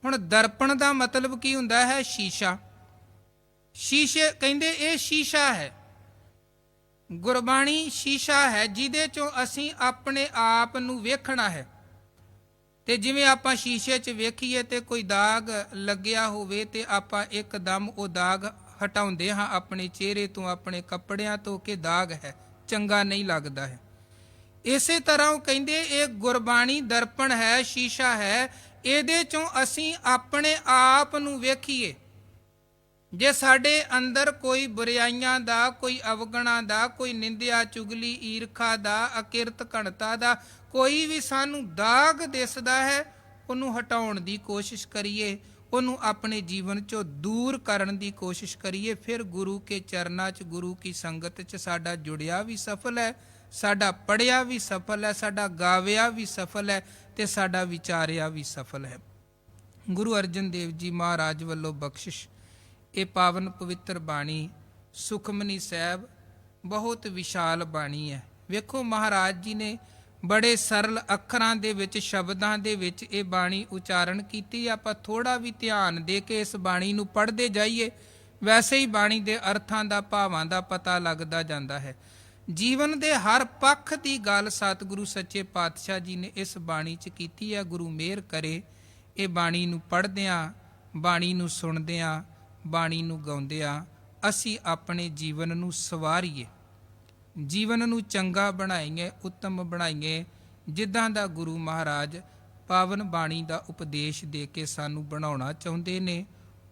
ਹੁਣ ਦਰਪਣ ਦਾ ਮਤਲਬ ਕੀ ਹੁੰਦਾ ਹੈ? ਸ਼ੀਸ਼ਾ। ਸ਼ੀਸ਼ੇ ਕਹਿੰਦੇ ਇਹ ਸ਼ੀਸ਼ਾ ਹੈ, ਗੁਰਬਾਣੀ ਸ਼ੀਸ਼ਾ ਹੈ ਜਿਹਦੇ ਚੋਂ ਅਸੀਂ ਆਪਣੇ ਆਪ ਨੂੰ ਵੇਖਣਾ ਹੈ। ਤੇ ਜਿਵੇਂ ਆਪਾਂ ਸ਼ੀਸ਼ੇ 'ਚ ਵੇਖੀਏ ਤੇ ਕੋਈ ਦਾਗ ਲੱਗਿਆ ਹੋਵੇ ਤੇ ਆਪਾਂ ਇੱਕਦਮ ਉਹ ਦਾਗ ਹਟਾਉਂਦੇ ਹਾਂ ਆਪਣੇ ਚਿਹਰੇ ਤੋਂ, ਆਪਣੇ ਕੱਪੜਿਆਂ ਤੋਂ ਕਿ ਦਾਗ ਹੈ, ਚੰਗਾ ਨਹੀਂ ਲੱਗਦਾ ਹੈ। ਇਸੇ ਤਰ੍ਹਾਂ ਉਹ ਕਹਿੰਦੇ ਇਹ ਗੁਰਬਾਣੀ ਦਰਪਣ ਹੈ, ਸ਼ੀਸ਼ਾ ਹੈ, ਇਹਦੇ ਚੋਂ ਅਸੀਂ ਆਪਣੇ ਆਪ ਨੂੰ ਵੇਖੀਏ। ਜੇ ਸਾਡੇ ਅੰਦਰ ਕੋਈ ਬੁਰਾਈਆਂ ਦਾ, ਕੋਈ ਅਵਗੁਣਾਂ ਦਾ, ਕੋਈ ਨਿੰਦਿਆ ਚੁਗਲੀ ਈਰਖਾ ਦਾ, ਅਕਿਰਤ ਘਣਤਾ ਦਾ ਕੋਈ ਵੀ ਸਾਨੂੰ ਦਾਗ ਦਿਸਦਾ ਹੈ, ਉਹਨੂੰ ਹਟਾਉਣ ਦੀ ਕੋਸ਼ਿਸ਼ ਕਰੀਏ, ਉਹਨੂੰ ਆਪਣੇ ਜੀਵਨ 'ਚੋਂ ਦੂਰ ਕਰਨ ਦੀ ਕੋਸ਼ਿਸ਼ ਕਰੀਏ। ਫਿਰ ਗੁਰੂ ਕੇ ਚਰਨਾਂ 'ਚ, ਗੁਰੂ ਕੀ ਸੰਗਤ 'ਚ ਸਾਡਾ ਜੁੜਿਆ ਵੀ ਸਫਲ ਹੈ, ਸਾਡਾ ਪੜ੍ਹਿਆ ਵੀ ਸਫਲ ਹੈ, ਸਾਡਾ ਗਾਵਿਆ ਵੀ ਸਫਲ ਹੈ ਤੇ ਸਾਡਾ ਵਿਚਾਰਿਆ ਵੀ ਸਫਲ ਹੈ। ਗੁਰੂ ਅਰਜਨ ਦੇਵ ਜੀ ਮਹਾਰਾਜ ਵੱਲੋਂ ਬਖਸ਼ਿਸ਼ ਇਹ ਪਾਵਨ ਪਵਿੱਤਰ ਬਾਣੀ ਸੁਖਮਨੀ ਸਾਹਿਬ ਬਹੁਤ ਵਿਸ਼ਾਲ ਬਾਣੀ ਹੈ। ਵੇਖੋ ਮਹਾਰਾਜ ਜੀ ਨੇ ਬੜੇ ਸਰਲ ਅੱਖਰਾਂ ਦੇ ਵਿੱਚ, ਸ਼ਬਦਾਂ ਦੇ ਵਿੱਚ ਇਹ ਬਾਣੀ ਉਚਾਰਨ ਕੀਤੀ। ਆਪਾਂ ਥੋੜਾ ਵੀ ਧਿਆਨ ਦੇ ਕੇ ਇਸ ਬਾਣੀ ਨੂੰ ਪੜ੍ਹਦੇ ਜਾਈਏ, ਵੈਸੇ ਹੀ ਬਾਣੀ ਦੇ ਅਰਥਾਂ ਦਾ, ਭਾਵਾਂ ਦਾ ਪਤਾ ਲੱਗਦਾ ਜਾਂਦਾ ਹੈ। ਜੀਵਨ ਦੇ ਹਰ ਪੱਖ ਦੀ ਗੱਲ ਸਤਿਗੁਰੂ ਸੱਚੇ ਪਾਤਸ਼ਾਹ ਜੀ ਨੇ ਇਸ ਬਾਣੀ 'ਚ ਕੀਤੀ ਹੈ। ਗੁਰੂ ਮਿਹਰ ਕਰੇ ਇਹ ਬਾਣੀ ਨੂੰ ਪੜ੍ਹਦਿਆਂ, ਬਾਣੀ ਨੂੰ ਸੁਣਦਿਆਂ, ਬਾਣੀ ਨੂੰ ਗਾਉਂਦਿਆਂ ਅਸੀਂ ਆਪਣੇ ਜੀਵਨ ਨੂੰ ਸਵਾਰੀਏ, ਜੀਵਨ ਨੂੰ ਚੰਗਾ ਬਣਾਈਏ, ਉੱਤਮ ਬਣਾਈਏ, ਜਿੱਦਾਂ ਦਾ ਗੁਰੂ ਮਹਾਰਾਜ ਪਾਵਨ ਬਾਣੀ ਦਾ ਉਪਦੇਸ਼ ਦੇ ਕੇ ਸਾਨੂੰ ਬਣਾਉਣਾ ਚਾਹੁੰਦੇ ਨੇ,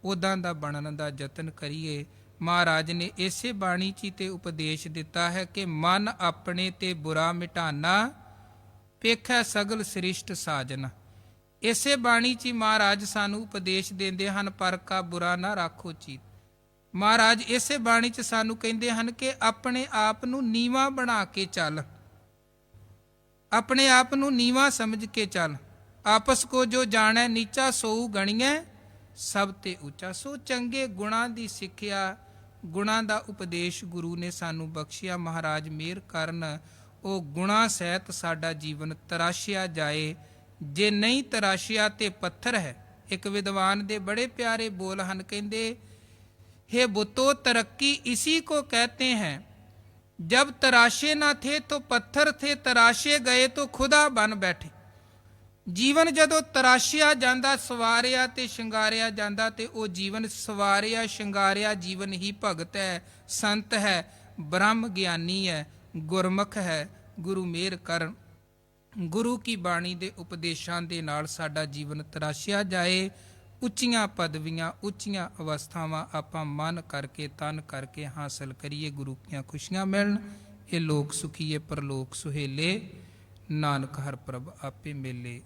ਉੱਦਾਂ ਦਾ ਬਣਨ ਦਾ ਯਤਨ ਕਰੀਏ। ਮਹਾਰਾਜ ਨੇ ਇਸੇ ਬਾਣੀ 'ਚ ਤੇ ਉਪਦੇਸ਼ ਦਿੱਤਾ ਹੈ ਕਿ ਮਨ ਆਪਣੇ ਤੇ ਬੁਰਾ ਮਿਟਾਨਾ, ਪੇਖੈ ਸਗਲ ਸ੍ਰਿਸ਼ਟ ਸਾਜਨਾ। ਇਸੇ ਬਾਣੀ 'ਚ ਹੀ ਮਹਾਰਾਜ ਸਾਨੂੰ ਉਪਦੇਸ਼ ਦਿੰਦੇ ਹਨ, ਪਰ ਕਾ ਬੁਰਾ ਨਾ ਰਾਖੋ ਚੀਤ। ਮਹਾਰਾਜ ਇਸੇ ਬਾਣੀ 'ਚ ਸਾਨੂੰ ਕਹਿੰਦੇ ਹਨ ਕਿ ਆਪਣੇ ਆਪ ਨੂੰ ਨੀਵਾਂ ਬਣਾ ਕੇ ਚੱਲ, ਆਪਣੇ ਆਪ ਨੂੰ ਨੀਵਾਂ ਸਮਝ ਕੇ ਚੱਲ। ਆਪਸ ਕੋ ਜੋ ਜਾਣੈ ਨੀਚਾ ਸੋਊ ਗਣੀਐ ਸਭ ਤੇ ਉੱਚਾ। ਸੋ ਚੰਗੇ ਗੁਣਾਂ ਦੀ ਸਿੱਖਿਆ, ਗੁਣਾਂ ਦਾ ਉਪਦੇਸ਼ ਗੁਰੂ ਨੇ ਸਾਨੂੰ ਬਖਸ਼ਿਆ। ਮਹਾਰਾਜ ਮਿਹਰ ਕਰਨ ਉਹ ਗੁਣਾਂ ਸਹਿਤ ਸਾਡਾ ਜੀਵਨ ਤਰਾਸ਼ਿਆ ਜਾਏ। ਜੇ ਨਹੀਂ ਤਰਾਸ਼ਿਆ ਤੇ ਪੱਥਰ ਹੈ। ਇੱਕ ਵਿਦਵਾਨ ਦੇ ਬੜੇ ਪਿਆਰੇ ਬੋਲ ਹਨ, ਕਹਿੰਦੇ हे बुतो तरक्की इसी को कहते हैं, जब तराशे ना थे तो पत्थर थे, तराशे गए तो खुदा बन बैठे। ਜੀਵਨ ਜਦੋਂ ਤਰਾਸ਼ਿਆ ਜਾਂਦਾ, ਸਵਾਰਿਆ ਤੇ ਸ਼ਿੰਗਾਰਿਆ ਜਾਂਦਾ, ਤੇ ਉਹ ਜੀਵਨ ਸਵਾਰਿਆ ਸ਼ਿੰਗਾਰਿਆ ਜੀਵਨ ਹੀ ਭਗਤ ਹੈ, ਸੰਤ ਹੈ, ਬ੍ਰਹਮ ਗਿਆਨੀ ਹੈ, ਗੁਰਮੁਖ ਹੈ। ਗੁਰੂ ਮਿਹਰ ਕਰਨ ਗੁਰੂ ਕੀ ਬਾਣੀ ਦੇ ਉਪਦੇਸ਼ਾਂ ਦੇ ਨਾਲ ਸਾਡਾ ਜੀਵਨ ਤਰਾਸ਼ਿਆ ਜਾਏ। ਉੱਚੀਆਂ ਪਦਵੀਆਂ, ਉੱਚੀਆਂ ਅਵਸਥਾਵਾਂ ਆਪਾਂ ਮਨ ਕਰਕੇ, ਤਨ ਕਰਕੇ ਹਾਸਲ ਕਰੀਏ। ਗੁਰੂ ਦੀਆਂ ਖੁਸ਼ੀਆਂ ਮਿਲਣ। ਇਹ ਲੋਕ ਸੁਖੀਏ ਪਰਲੋਕ ਸੁਹੇਲੇ, ਨਾਨਕ ਹਰ ਪ੍ਰਭ ਆਪੇ ਮੇਲੇ।